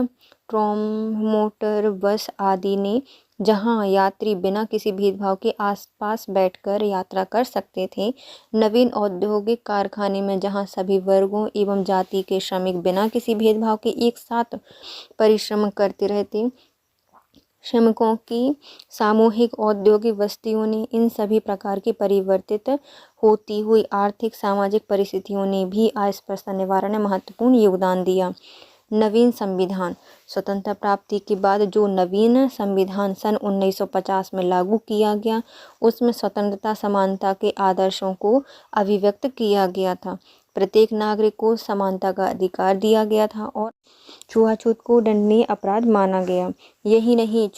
S1: ट्राम, मोटर, बस आदि ने, जहां यात्री बिना किसी भेदभाव के आसपास बैठकर यात्रा कर सकते थे, नवीन औद्योगिक कारखाने में जहां सभी वर्गों एवं जाति के श्रमिक बिना किसी भेदभाव के एक साथ परिश्रम करते रहते, श्रमिकों की सामूहिक औद्योगिक बस्तियों ने, इन सभी प्रकार की परिवर्तित होती हुई आर्थिक सामाजिक परिस्थितियों ने भी अस्पृश्यता निवारण में महत्वपूर्ण योगदान दिया। नवीन संविधान। स्वतंत्रता प्राप्ति के बाद जो नवीन संविधान सन 1950 में लागू किया गया, उसमें स्वतंत्रता समानता के आदर्शों को अभिव्यक्त किया गया था। प्रत्येक नागरिक को समानता का अधिकार दिया गया था और छुआछूत को दंडनीय अपराध माना गया। यही नहीं,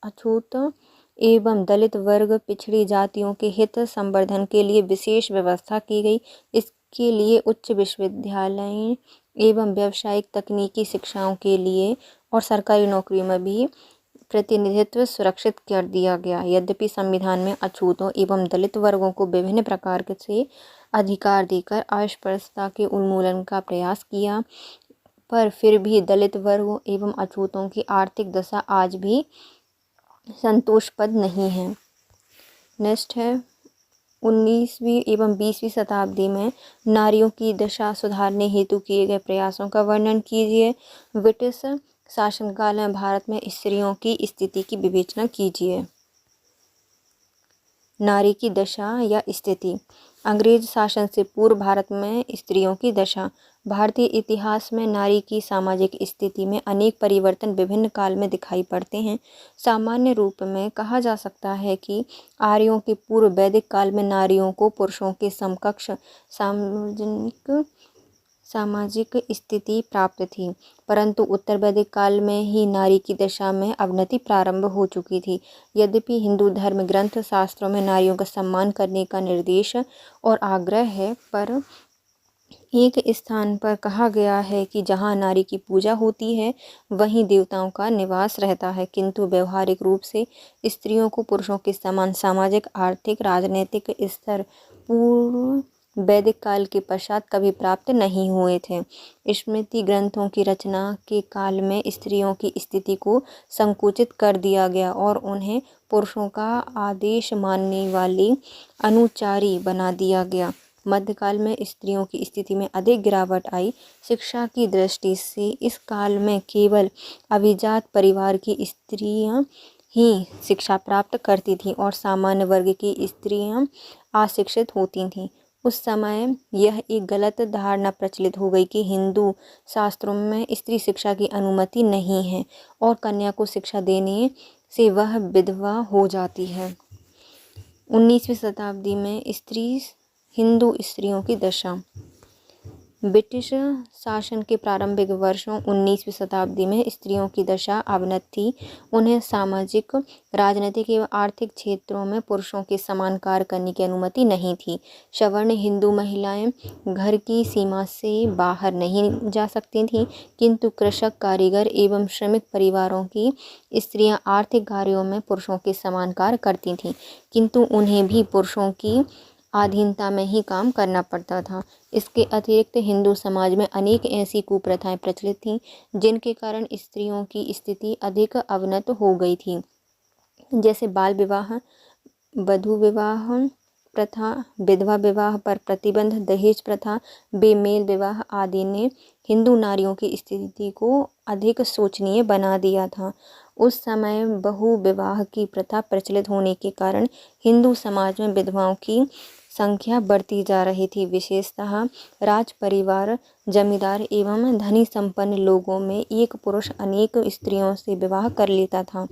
S1: अछूत एवं दलित वर्ग पिछड़ी जातियों के हित संवर्धन के लिए विशेष व्यवस्था की गई। इसके लिए उच्च विश्वविद्यालय एवं व्यावसायिक तकनीकी शिक्षाओं के लिए और सरकारी नौकरियों में भी प्रतिनिधित्व सुरक्षित कर दिया गया। यद्यपि संविधान में अछूतों एवं दलित वर्गों को विभिन्न प्रकार से अधिकार देकर अस्पृश्यता के उन्मूलन का प्रयास किया, पर फिर भी दलित वर्गों एवं अछूतों की आर्थिक दशा आज भी संतोषप्रद नहीं है। नेक्स्ट है 19वीं एवं 20वीं शताब्दी में नारियों की दशा सुधारने हेतु किए गए प्रयासों का वर्णन कीजिए। ब्रिटिश शासनकाल में भारत में स्त्रियों की स्थिति की विवेचना कीजिए। नारी की दशा या स्थिति। अंग्रेज शासन से पूर्व भारत में स्त्रियों की दशा। भारतीय इतिहास में नारी की सामाजिक स्थिति में अनेक परिवर्तन विभिन्न काल में दिखाई पड़ते हैं। सामान्य रूप में कहा जा सकता है कि आर्यों के पूर्व वैदिक काल में नारियों को पुरुषों के समकक्ष सामाजिक स्थिति प्राप्त थी, परंतु उत्तर वैदिक काल में ही नारी की दशा में अवनति प्रारंभ हो चुकी थी। यद्यपि हिंदू धर्म ग्रंथ शास्त्रों में नारियों का सम्मान करने का निर्देश और आग्रह है, पर एक स्थान पर कहा गया है कि जहाँ नारी की पूजा होती है वहीं देवताओं का निवास रहता है, किंतु व्यवहारिक रूप से स्त्रियों को पुरुषों के समान सामाजिक, आर्थिक, राजनीतिक स्तर पूर्व वैदिक काल के पश्चात कभी प्राप्त नहीं हुए थे। स्मृति ग्रंथों की रचना के काल में स्त्रियों की स्थिति को संकुचित कर दिया गया और उन्हें पुरुषों का आदेश मानने वाली अनुचारी बना दिया गया। मध्यकाल में स्त्रियों की स्थिति में अधिक गिरावट आई। शिक्षा की दृष्टि से इस काल में केवल अभिजात परिवार की स्त्रियां ही शिक्षा प्राप्त करती थीं और सामान्य वर्ग की स्त्रियां अशिक्षित होती थीं। उस समय यह एक गलत धारणा प्रचलित हो गई कि हिंदू शास्त्रों में स्त्री शिक्षा की अनुमति नहीं है और कन्या को शिक्षा देने से वह विधवा हो जाती है। 19वीं शताब्दी में हिंदू स्त्रियों की दशा। ब्रिटिश शासन के प्रारंभिक वर्षों 19वीं शताब्दी में स्त्रियों की दशा अवनत थी। उन्हें सामाजिक, राजनीतिक एवं आर्थिक क्षेत्रों में पुरुषों के समान कार्य करने की अनुमति नहीं थी। सवर्ण हिंदू महिलाएं घर की सीमा से बाहर नहीं जा सकती थीं, किंतु कृषक, कारीगर एवं श्रमिक परिवारों की स्त्रियां आर्थिक कार्यों में पुरुषों के समान कार्य करती थीं, किंतु उन्हें भी पुरुषों की अधीनता में ही काम करना पड़ता था। इसके अतिरिक्त हिंदू समाज में अनेक ऐसी कुप्रथाएं प्रचलित थीं जिनके कारण स्त्रियों की स्थिति अधिक अवनत हो गई थी, जैसे बाल विवाह, वधू विवाह प्रथा, विधवा विवाह पर प्रतिबंध, दहेज प्रथा, बेमेल विवाह आदि ने हिंदू नारियों की स्थिति को अधिक शोचनीय बना दिया था। उस समय बहु विवाह की प्रथा प्रचलित होने के कारण हिंदू समाज में विधवाओं की संख्या बढ़ती जा रही थी। विशेषतः राज परिवार, जमींदार एवं धनी संपन्न लोगों में एक पुरुष अनेक स्त्रियों से विवाह कर लेता था।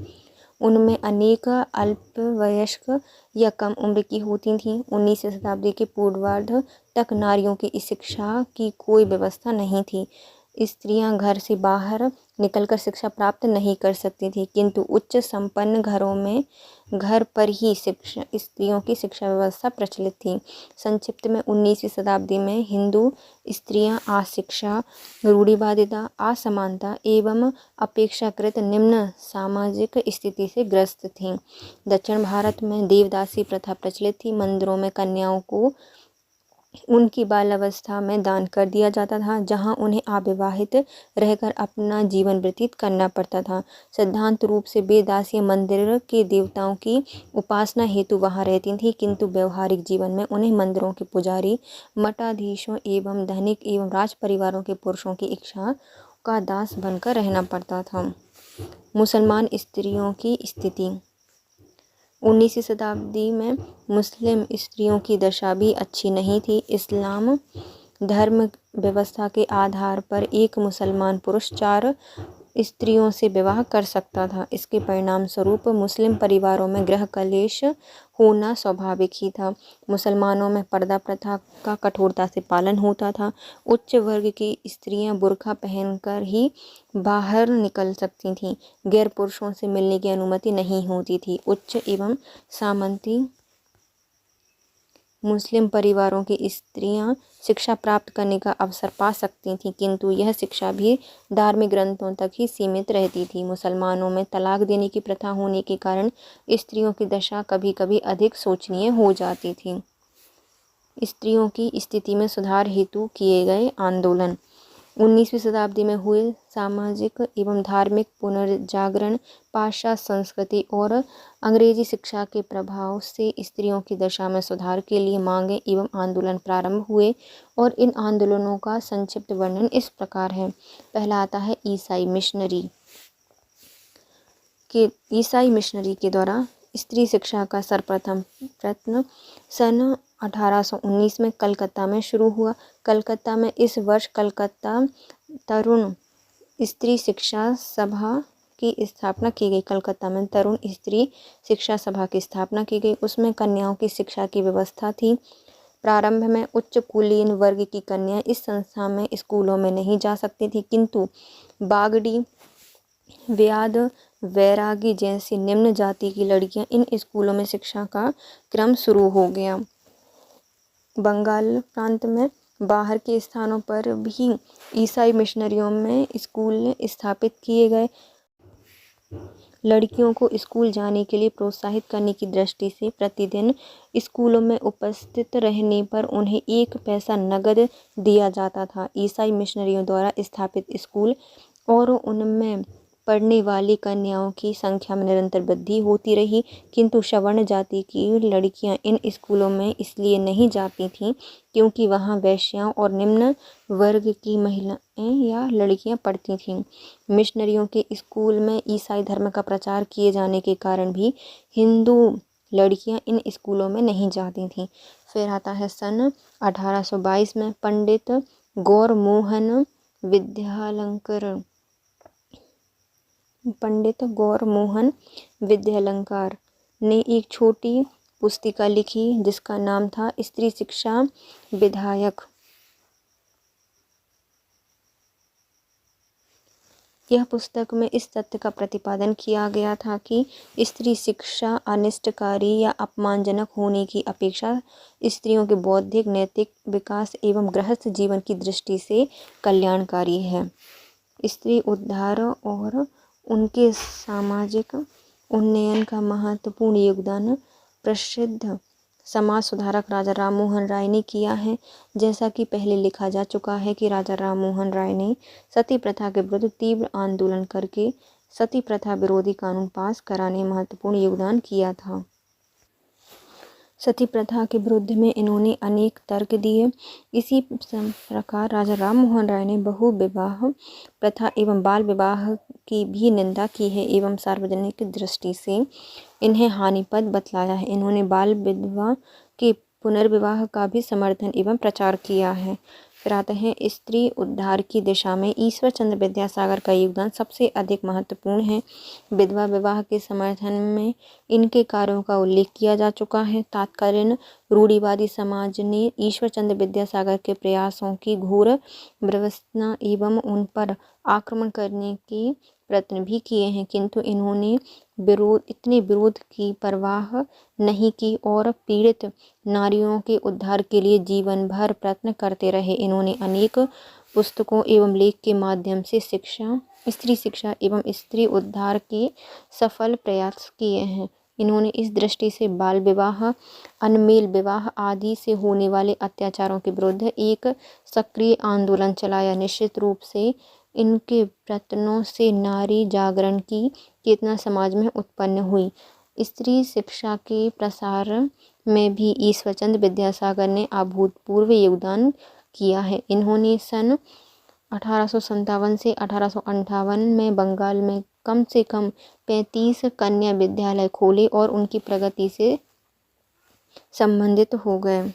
S1: उनमें अनेक अल्पवयस्क या कम उम्र की होती थीं। 19वीं शताब्दी के पूर्वार्ध तक नारियों की शिक्षा की कोई व्यवस्था नहीं थी। स्त्रियां घर से बाहर निकलकर शिक्षा प्राप्त नहीं कर सकती थी, किंतु उच्च संपन्न घरों में घर पर ही स्त्रियों की शिक्षा व्यवस्था प्रचलित थी। संक्षिप्त में 19वीं शताब्दी में हिंदू स्त्रियां अशिक्षा, रूढ़िवादिता, असमानता एवं अपेक्षाकृत निम्न सामाजिक स्थिति से ग्रस्त थीं। दक्षिण भारत में देवदासी प्रथा प्रचलित थी। मंदिरों में कन्याओं को उनकी बाल्यावस्था में दान कर दिया जाता था, जहां उन्हें अविवाहित रहकर अपना जीवन व्यतीत करना पड़ता था। सिद्धांत रूप से वे दासियां मंदिर के देवताओं की उपासना हेतु वहां रहती थीं, किंतु व्यवहारिक जीवन में उन्हें मंदिरों के पुजारी, मठाधीशों एवं धनिक एवं राज परिवारों के पुरुषों की इच्छा का दास बनकर रहना पड़ता था। मुसलमान स्त्रियों की स्थिति। 19वीं शताब्दी में मुस्लिम स्त्रियों की दशा भी अच्छी नहीं थी। इस्लाम धर्म व्यवस्था के आधार पर एक मुसलमान पुरुष 4 स्त्रियों से विवाह कर सकता था। इसके परिणाम स्वरूप मुस्लिम परिवारों में गृह कलेश होना स्वाभाविक ही था। मुसलमानों में पर्दा प्रथा का कठोरता से पालन होता था। उच्च वर्ग की स्त्रियां बुर्का पहनकर ही बाहर निकल सकती थीं। गैर पुरुषों से मिलने की अनुमति नहीं होती थी। उच्च एवं सामंती मुस्लिम परिवारों की स्त्रियां शिक्षा प्राप्त करने का अवसर पा सकती थीं, किंतु यह शिक्षा भी धार्मिक ग्रंथों तक ही सीमित रहती थी। मुसलमानों में तलाक देने की प्रथा होने के कारण स्त्रियों की दशा कभी कभी अधिक शोचनीय हो जाती थी। स्त्रियों की स्थिति में सुधार हेतु किए गए आंदोलन। 19वीं शताब्दी में हुए सामाजिक एवं धार्मिक पुनर्जागरण, पाश्चात्य संस्कृति और अंग्रेजी शिक्षा के प्रभाव से स्त्रियों की दशा में सुधार के लिए मांगें एवं आंदोलन प्रारंभ हुए और इन आंदोलनों का संक्षिप्त वर्णन इस प्रकार है। पहला आता है ईसाई मिशनरी के द्वारा स्त्री शिक्षा का सर्वप्रथम प्रयत्न सन 1819 में कलकत्ता में शुरू हुआ। कलकत्ता में इस वर्ष कलकत्ता तरुण स्त्री शिक्षा सभा की स्थापना की गई। कलकत्ता में तरुण स्त्री शिक्षा सभा की स्थापना की गई। उसमें कन्याओं की शिक्षा की व्यवस्था थी। प्रारंभ में उच्च कुलीन वर्ग की कन्या इस संस्था में स्कूलों में नहीं जा सकती थी, किंतु बागड़ी, व्याध, वैरागी जैसी निम्न जाति की लड़कियां इन स्कूलों में शिक्षा का क्रम शुरू हो गया। बंगाल प्रांत में बाहर के स्थानों पर भी ईसाई मिशनरियों में स्कूल स्थापित किए गए। लड़कियों को स्कूल जाने के लिए प्रोत्साहित करने की दृष्टि से प्रतिदिन स्कूलों में उपस्थित रहने पर उन्हें 1 पैसा नगद दिया जाता था। ईसाई मिशनरियों द्वारा स्थापित स्कूल और उनमें पढ़ने वाली कन्याओं की संख्या में निरंतर वृद्धि होती रही, किंतु सवर्ण जाति की लड़कियां इन स्कूलों में इसलिए नहीं जाती थीं क्योंकि वहां वैश्याओं और निम्न वर्ग की महिलाएं या लड़कियां पढ़ती थीं। मिशनरियों के स्कूल में ईसाई धर्म का प्रचार किए जाने के कारण भी हिंदू लड़कियां इन स्कूलों में नहीं जाती थीं। फिर आता है सन 1822 में पंडित गौरमोहन विद्यालंकार ने एक छोटी पुस्तिका लिखी जिसका नाम था स्त्री शिक्षा विधायक। यह पुस्तक में इस तथ्य का प्रतिपादन किया गया था कि स्त्री शिक्षा अनिष्टकारी या अपमानजनक होने की अपेक्षा स्त्रियों के बौद्धिक, नैतिक विकास एवं गृहस्थ जीवन की दृष्टि से कल्याणकारी है। स्त्री उद्धार और उनके सामाजिक उन्नयन का महत्वपूर्ण योगदान प्रसिद्ध समाज सुधारक राजा राममोहन राय ने किया है। जैसा कि पहले लिखा जा चुका है कि राजा राममोहन राय ने सती प्रथा के विरुद्ध तीव्र आंदोलन करके सती प्रथा विरोधी कानून पास कराने में महत्वपूर्ण योगदान किया था। सती प्रथा के विरुद्ध में इन्होंने अनेक तर्क दिए। इसी प्रकार राजा राममोहन राय ने बहु विवाह प्रथा एवं बाल विवाह की भी निंदा की है एवं सार्वजनिक दृष्टि से इन्हें हानिपद बतलाया है। इन्होंने बाल विधवा के पुनर्विवाह का भी समर्थन एवं प्रचार किया है। फिर आते हैं स्त्री उद्धार की दिशा में ईश्वर चंद्र विद्यासागर का योगदान सबसे अधिक महत्वपूर्ण है। विधवा विवाह के समर्थन में इनके कार्यों का उल्लेख किया जा चुका है। तत्कालीन रूढ़िवादी समाज ने ईश्वर चंद्र विद्यासागर के प्रयासों की घोर विरोधना एवं उन पर आक्रमण करने के प्रयत्न भी किए हैं, किंतु इन्होंने विरोध की परवाह नहीं की और पीड़ित नारियों के उद्धार के लिए जीवन भर प्रयत्न करते रहे। इन्होंने अनेक पुस्तकों एवं लेख के माध्यम से स्त्री शिक्षा एवं स्त्री उद्धार के सफल प्रयास किए हैं। इन्होंने इस दृष्टि से बाल विवाह, अनमेल विवाह आदि से होने वाले अत्याचारों के विरुद्ध एक सक्रिय आंदोलन चलाया। निश्चित रूप से इनके प्रयत्नों से नारी जागरण की चेतना समाज में उत्पन्न हुई। स्त्री शिक्षा के प्रसार में भी ईश्वरचंद्र विद्यासागर ने अभूतपूर्व योगदान किया है। इन्होंने सन 1857 से 1858 में बंगाल में कम से कम 35 कन्या विद्यालय खोले और उनकी प्रगति से संबंधित हो गए।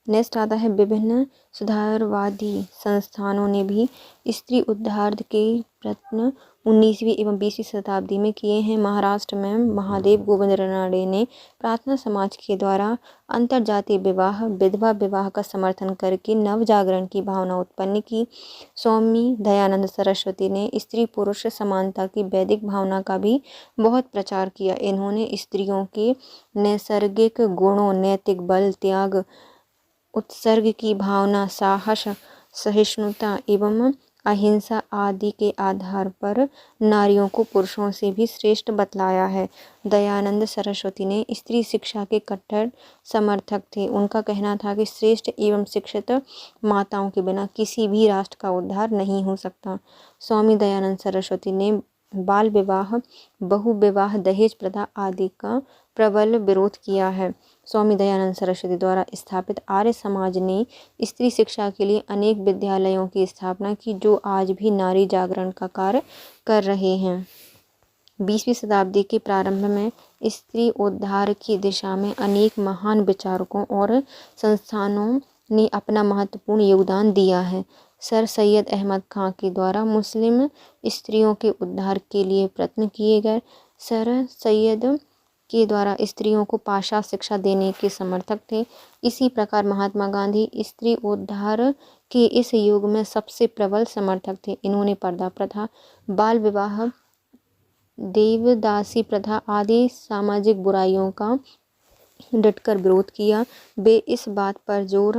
S1: नेक्स्ट आता है विभिन्न सुधारवादी संस्थानों ने भी स्त्री उद्धार के प्रयत्न 19वीं एवं 20वीं शताब्दी में किए हैं। महाराष्ट्र में महादेव गोविंद रानडे ने प्रार्थना समाज के द्वारा अंतरजातीय विवाह, विधवा विवाह का समर्थन करके नव जागरण की भावना उत्पन्न की। स्वामी दयानंद सरस्वती ने स्त्री पुरुष समानता की वैदिक भावना का भी बहुत प्रचार किया। इन्होंने स्त्रियों के नैसर्गिक गुणों, नैतिक बल, त्याग, उत्सर्ग की भावना, साहस, सहिष्णुता एवं अहिंसा आदि के आधार पर नारियों को पुरुषों से भी श्रेष्ठ बतलाया है। दयानंद सरस्वती ने स्त्री शिक्षा के कट्टर समर्थक थे। उनका कहना था कि श्रेष्ठ एवं शिक्षित माताओं के बिना किसी भी राष्ट्र का उद्धार नहीं हो सकता। स्वामी दयानंद सरस्वती ने बाल विवाह, बहु विवाह, दहेज प्रथा आदि का प्रबल विरोध किया है। स्वामी दयानंद सरस्वती द्वारा स्थापित आर्य समाज ने स्त्री शिक्षा के लिए अनेक विद्यालयों की स्थापना की, जो आज भी नारी जागरण का कार्य कर रहे हैं। 20वीं शताब्दी के प्रारंभ में स्त्री उद्धार की दिशा में अनेक महान विचारकों और संस्थानों ने अपना महत्वपूर्ण योगदान दिया है। सर सैयद अहमद खां के द्वारा मुस्लिम स्त्रियों के उद्धार के लिए प्रयत्न किए गए। सर सैयद के द्वारा स्त्रियों को पाश्चात्य शिक्षा देने के समर्थक थे। इसी प्रकार महात्मा गांधी स्त्री उद्धार के इस युग में सबसे प्रबल समर्थक थे। इन्होंने पर्दा प्रथा, बाल विवाह, देवदासी प्रथा आदि सामाजिक बुराइयों का डटकर विरोध किया। वे इस बात पर जोर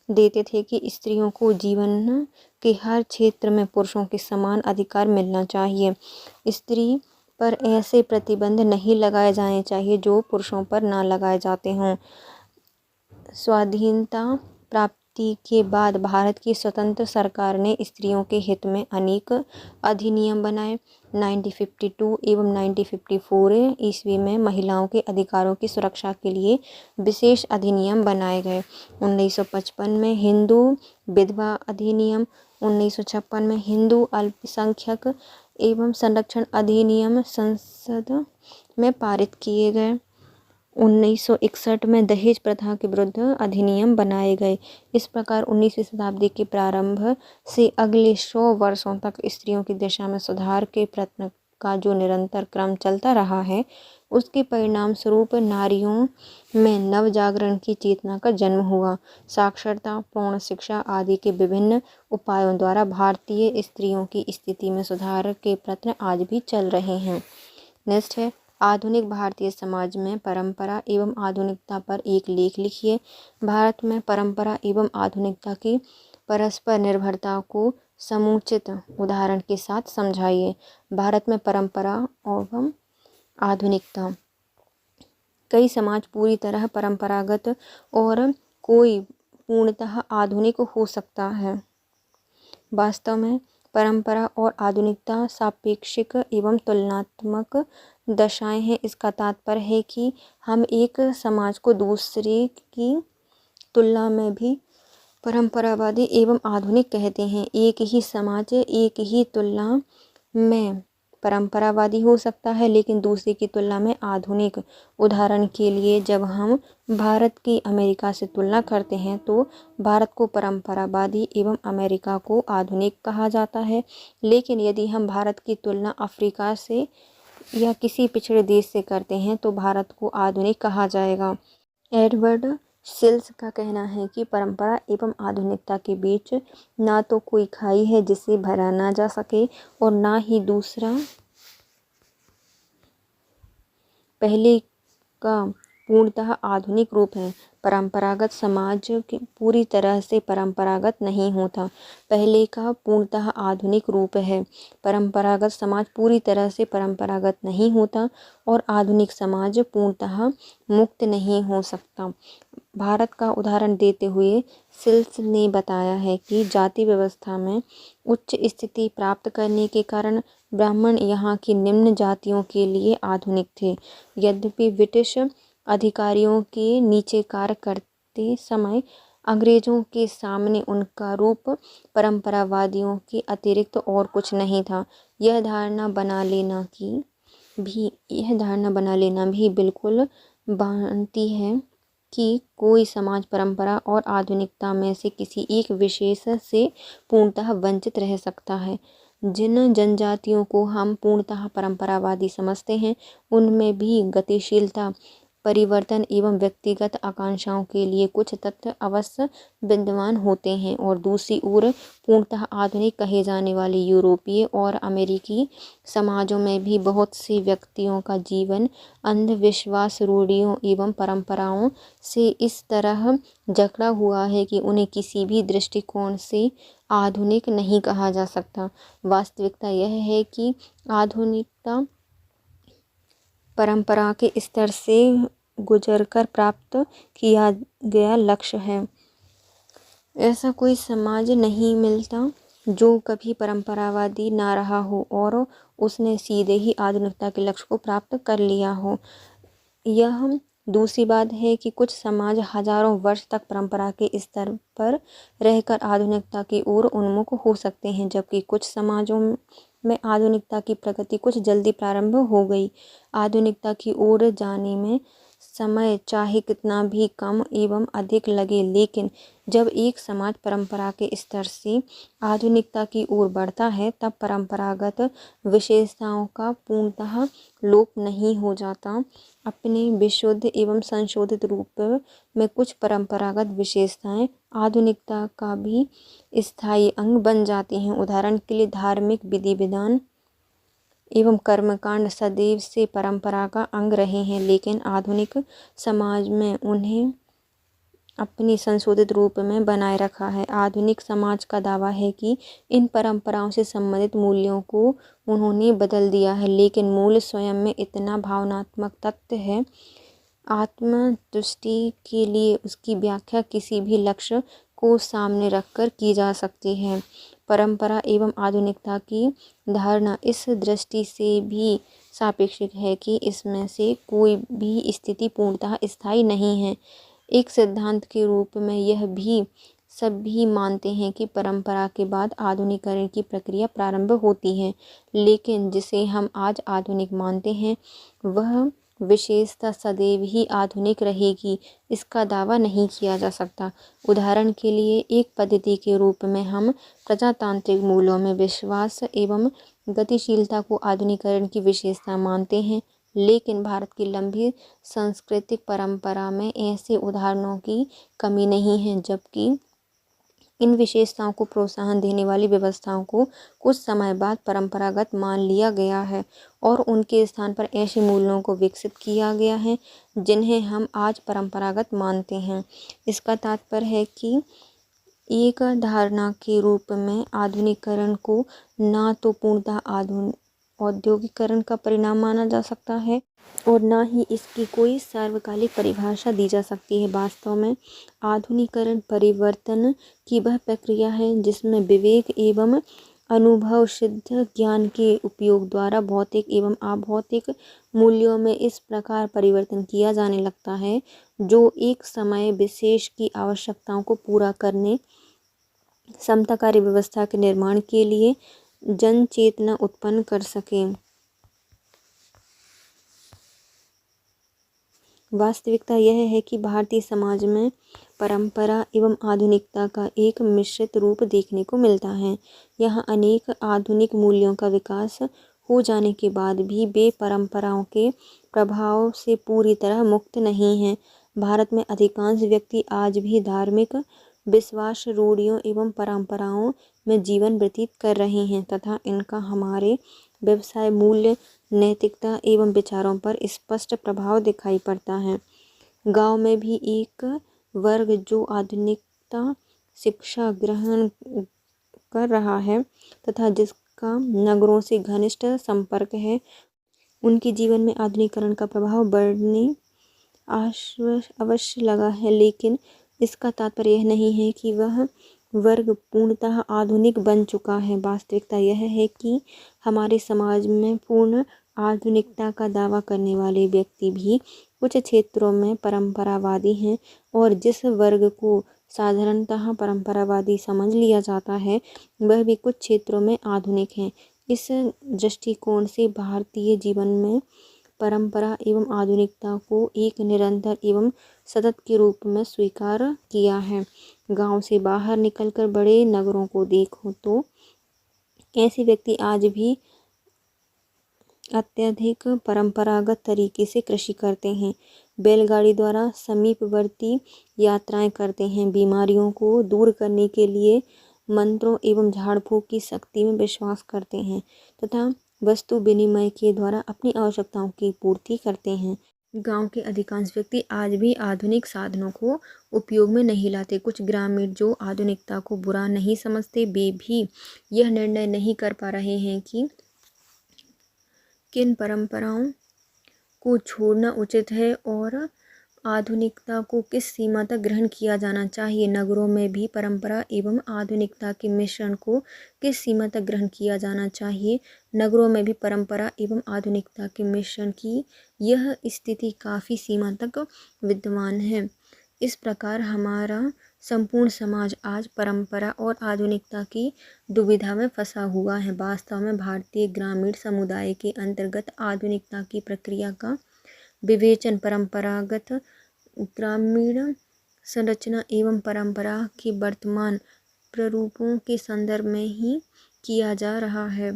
S1: देते थे कि स्त्रियों को जीवन के हर क्षेत्र में पुरुषों के समान अधिकार मिलना चाहिए। स्त्री पर ऐसे प्रतिबंध नहीं लगाए जाने चाहिए जो पुरुषों पर ना लगाए जाते हों। स्वाधीनता प्राप्ति के बाद भारत की स्वतंत्र सरकार ने स्त्रियों के हित में अनेक अधिनियम बनाए। 1952 एवं 1954 ईस्वी में महिलाओं के अधिकारों की सुरक्षा के लिए विशेष अधिनियम बनाए गए। 1955 में हिंदू विधवा अधिनियम, 1956 में हिंदू अल्पसंख्यक एवं संरक्षण अधिनियम संसद में पारित किए गए। 1961 में दहेज प्रथा के विरुद्ध अधिनियम बनाए गए। इस प्रकार 19वीं शताब्दी के प्रारंभ से अगले 100 वर्षों तक स्त्रियों की दिशा में सुधार के प्रयत्न का जो निरंतर क्रम चलता रहा है, उसके परिणाम स्वरूप नारियों में नव जागरण की चेतना का जन्म हुआ। साक्षरता, पूर्ण शिक्षा आदि के विभिन्न उपायों द्वारा भारतीय स्त्रियों की स्थिति में सुधार के प्रयत्न आज भी चल रहे हैं। नेक्स्ट है आधुनिक भारतीय समाज में परंपरा एवं आधुनिकता पर एक लेख लिखिए। भारत में परंपरा एवं आधुनिकता की परस्पर निर्भरता को समुचित उदाहरण के साथ समझाइए। भारत में परंपरा एवं आधुनिकता। कई समाज पूरी तरह परंपरागत और कोई पूर्णतः आधुनिक हो सकता है। वास्तव में परंपरा और आधुनिकता सापेक्षिक एवं तुलनात्मक दशाएं हैं। इसका तात्पर्य है कि हम एक समाज को दूसरे की तुलना में भी परंपरावादी एवं आधुनिक कहते हैं। एक ही समाज एक ही तुलना में परंपरावादी हो सकता है, लेकिन दूसरे की तुलना में आधुनिक। उदाहरण के लिए जब हम भारत की अमेरिका से तुलना करते हैं तो भारत को परंपरावादी एवं अमेरिका को आधुनिक कहा जाता है। लेकिन यदि हम भारत की तुलना अफ्रीका से या किसी पिछड़े देश से करते हैं तो भारत को आधुनिक कहा जाएगा। एडवर्ड सिल्स का कहना है कि परंपरा एवं आधुनिकता के बीच ना तो कोई खाई है जिसे भरा ना जा सके और ना ही दूसरा पहले का पूर्णतः आधुनिक रूप है। परंपरागत समाज पूरी तरह से परंपरागत नहीं होता, पहले का पूर्णतः आधुनिक रूप है। परंपरागत समाज पूरी तरह से परंपरागत नहीं होता और आधुनिक समाज पूर्णतः मुक्त नहीं हो सकता। भारत का उदाहरण देते हुए सिल्स ने बताया है कि जाति व्यवस्था में उच्च स्थिति प्राप्त करने के कारण ब्राह्मण यहाँ की निम्न जातियों के लिए आधुनिक थे। यद्यपि ब्रिटिश अधिकारियों के नीचे कार्य करते समय अंग्रेजों के सामने उनका रूप परंपरावादियों के अतिरिक्त और कुछ नहीं था। यह धारणा बना लेना भी बिल्कुल बनती है कि कोई समाज परंपरा और आधुनिकता में से किसी एक विशेष से पूर्णतः वंचित रह सकता है। जिन जनजातियों को हम पूर्णतः परंपरावादी समझते हैं उनमें भी गतिशीलता, परिवर्तन एवं व्यक्तिगत आकांक्षाओं के लिए कुछ तथ्य अवश्य विद्यमान होते हैं, और दूसरी ओर पूर्णतः आधुनिक कहे जाने वाले यूरोपीय और अमेरिकी समाजों में भी बहुत से व्यक्तियों का जीवन अंधविश्वास, रूढ़ियों एवं परंपराओं से इस तरह जकड़ा हुआ है कि उन्हें किसी भी दृष्टिकोण से आधुनिक नहीं कहा जा सकता। वास्तविकता यह है कि आधुनिकता परंपरा के स्तर से गुजरकर प्राप्त किया गया लक्ष्य है। ऐसा कोई समाज नहीं मिलता जो कभी परंपरावादी ना रहा हो और उसने सीधे ही आधुनिकता के लक्ष्य को प्राप्त कर लिया हो। यह दूसरी बात है कि कुछ समाज हजारों वर्ष तक परंपरा के स्तर पर रहकर आधुनिकता की ओर उन्मुख हो सकते हैं, जबकि कुछ समाजों में आधुनिकता की प्रगति कुछ जल्दी प्रारंभ हो गई। आधुनिकता की ओर जाने में समय चाहे कितना भी कम एवं अधिक लगे, लेकिन जब एक समाज परंपरा के स्तर से आधुनिकता की ओर बढ़ता है तब परंपरागत विशेषताओं का पूर्णतः लोप नहीं हो जाता। अपने विशुद्ध एवं संशोधित रूप में कुछ परंपरागत विशेषताएं आधुनिकता का भी स्थायी अंग बन जाती हैं। उदाहरण के लिए धार्मिक विधि विधान एवं कर्मकांड सदैव से परंपरा का अंग रहे हैं, लेकिन आधुनिक समाज में उन्हें अपनी संशोधित रूप में बनाए रखा है। आधुनिक समाज का दावा है कि इन परंपराओं से संबंधित मूल्यों को उन्होंने बदल दिया है, लेकिन मूल स्वयं में इतना भावनात्मक तत्व है। आत्मदृष्टि के लिए उसकी व्याख्या किसी भी लक्ष्य को सामने रखकर की जा सकती है। परंपरा एवं आधुनिकता की धारणा इस दृष्टि से भी सापेक्षिक है कि इसमें से कोई भी स्थिति पूर्णतः स्थायी नहीं है। एक सिद्धांत के रूप में यह भी सभी मानते हैं कि परंपरा के बाद आधुनिकीकरण की प्रक्रिया प्रारंभ होती है, लेकिन जिसे हम आज आधुनिक मानते हैं वह विशेषता सदैव ही आधुनिक रहेगी, इसका दावा नहीं किया जा सकता। उदाहरण के लिए एक पद्धति के रूप में हम प्रजातांत्रिक मूल्यों में विश्वास एवं गतिशीलता को आधुनिकीकरण की विशेषता मानते हैं, लेकिन भारत की लंबी सांस्कृतिक परंपरा में ऐसे उदाहरणों की कमी नहीं है, जबकि इन विशेषताओं को प्रोत्साहन देने वाली व्यवस्थाओं को कुछ समय बाद परंपरागत मान लिया गया है और उनके स्थान पर ऐसे मूल्यों को विकसित किया गया है जिन्हें हम आज परंपरागत मानते हैं। इसका तात्पर्य है कि एक धारणा के रूप में आधुनिकीकरण को ना तो पूर्णतः औद्योगिकरण का परिणाम माना जा सकता है और ना ही इसकी कोई सार्वकालिक परिभाषा दी जा सकती है। वास्तव में आधुनिकीकरण परिवर्तन की वह प्रक्रिया है जिसमें विवेक एवं अनुभव सिद्ध ज्ञान के उपयोग द्वारा भौतिक एवं अभौतिक मूल्यों में इस प्रकार परिवर्तन किया जाने लगता है जो एक समय विशेष की आवश्यकताओं को पूरा करने, समताकारी व्यवस्था के निर्माण के लिए जन चेतना उत्पन्न कर सके। वास्तविकता यह है कि भारतीय समाज में परंपरा एवं आधुनिकता का एक मिश्रित रूप देखने को मिलता है। यहाँ अनेक आधुनिक मूल्यों का विकास हो जाने के बाद भी वे परंपराओं के प्रभाव से पूरी तरह मुक्त नहीं हैं। भारत में अधिकांश व्यक्ति आज भी धार्मिक विश्वास, रूढ़ियों एवं परंपराओं में जीवन व्यतीत कर रहे हैं तथा इनका हमारे व्यवसाय, मूल्य, नैतिकता एवं विचारों पर स्पष्ट प्रभाव दिखाई पड़ता है। गांव में भी एक वर्ग जो आधुनिकता शिक्षा ग्रहण कर रहा है तथा जिसका नगरों से घनिष्ठ संपर्क है, उनके जीवन में आधुनिकीकरण का प्रभाव बढ़ने अवश्य लगा है, लेकिन इसका तात्पर्य यह नहीं है कि वह वर्ग पूर्णतः आधुनिक बन चुका है। वास्तविकता यह है कि हमारे समाज में पूर्ण आधुनिकता का दावा करने वाले व्यक्ति भी कुछ क्षेत्रों में परंपरावादी हैं और जिस वर्ग को साधारणतः परंपरावादी समझ लिया जाता है वह भी कुछ क्षेत्रों में आधुनिक हैं। इस दृष्टिकोण से भारतीय जीवन में परंपरा एवं आधुनिकता को एक निरंतर एवं सतत के रूप में स्वीकार किया है। गांव से बाहर निकलकर बड़े नगरों को देखो तो ऐसे व्यक्ति आज भी अत्यधिक परंपरागत तरीके से कृषि करते हैं, बैलगाड़ी द्वारा समीपवर्ती यात्राएं करते हैं, बीमारियों को दूर करने के लिए मंत्रों एवं झाड़ फूँक की शक्ति में विश्वास करते हैं तथा वस्तु विनिमय के द्वारा अपनी आवश्यकताओं की पूर्ति करते हैं। गांव के अधिकांश व्यक्ति आज भी आधुनिक साधनों को उपयोग में नहीं लाते। कुछ ग्रामीण जो आधुनिकता को बुरा नहीं समझते, वे भी यह निर्णय नहीं कर पा रहे हैं कि किन परंपराओं को छोड़ना उचित है और आधुनिकता को किस सीमा तक ग्रहण किया जाना चाहिए। नगरों में भी परंपरा एवं आधुनिकता के मिश्रण को किस सीमा तक ग्रहण किया जाना चाहिए। नगरों में भी परंपरा एवं आधुनिकता के मिश्रण की यह स्थिति काफ़ी सीमा तक विद्यमान है। इस प्रकार हमारा संपूर्ण समाज आज परंपरा और आधुनिकता की दुविधा में फंसा हुआ है। वास्तव में भारतीय ग्रामीण समुदाय के अंतर्गत आधुनिकता की प्रक्रिया का विवेचन परंपरागत ग्रामीण संरचना एवं परंपरा के वर्तमान प्ररूपों के संदर्भ में ही किया जा रहा है।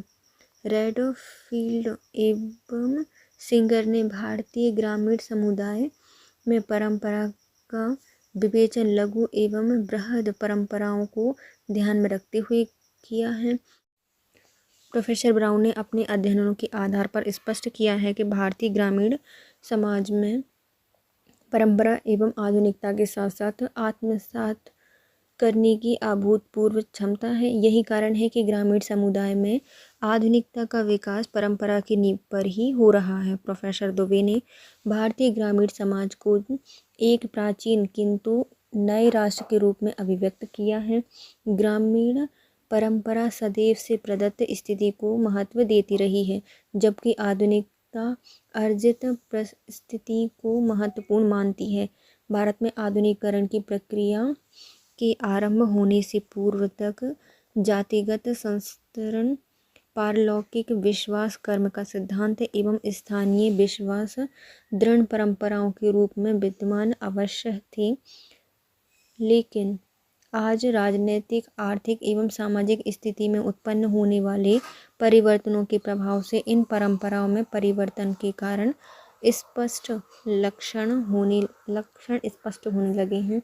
S1: रेडफील्ड एवं सिंगर ने भारतीय ग्रामीण समुदाय में परंपरा का विवेचन लघु एवं बृहद परंपराओं को ध्यान में रखते हुए किया है। प्रोफेसर ब्राउन ने अपने अध्ययनों के आधार पर स्पष्ट किया है कि भारतीय ग्रामीण समाज में परंपरा एवं आधुनिकता के साथ साथ आत्मसात करने की अभूतपूर्व क्षमता है। यही कारण है कि ग्रामीण समुदाय में आधुनिकता का विकास परंपरा की नींव पर ही हो रहा है। प्रोफेसर दुबे ने भारतीय ग्रामीण समाज को एक प्राचीन किंतु नए राष्ट्र के रूप में अभिव्यक्त किया है। ग्रामीण परंपरा सदैव से प्रदत्त स्थिति को महत्व देती रही है, जबकि आधुनिकता अर्जित परिस्थिति को महत्वपूर्ण मानती है। भारत में आधुनिकीकरण की प्रक्रिया के आरंभ होने से पूर्व तक जातिगत संस्तरण, पारलौकिक विश्वास, कर्म का सिद्धांत एवं स्थानीय विश्वास दृढ़ परंपराओं के रूप में विद्यमान अवश्य थे, लेकिन आज राजनीतिक, आर्थिक एवं सामाजिक स्थिति में उत्पन्न होने वाले परिवर्तनों के प्रभाव से इन परंपराओं में परिवर्तन के कारण स्पष्ट लक्षण स्पष्ट होने लगे हैं।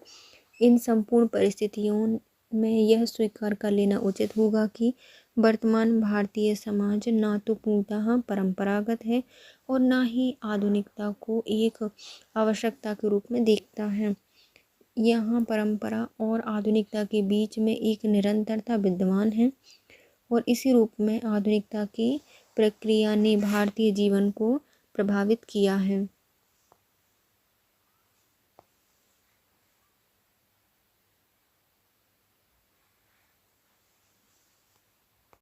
S1: इन संपूर्ण परिस्थितियों में यह स्वीकार कर लेना उचित होगा कि वर्तमान भारतीय समाज ना तो पूर्णतः परंपरागत है और ना ही आधुनिकता को एक आवश्यकता के रूप में देखता है। यहाँ परंपरा और आधुनिकता के बीच में एक निरंतरता विद्यमान है और इसी रूप में आधुनिकता की प्रक्रिया ने भारतीय जीवन को प्रभावित किया है।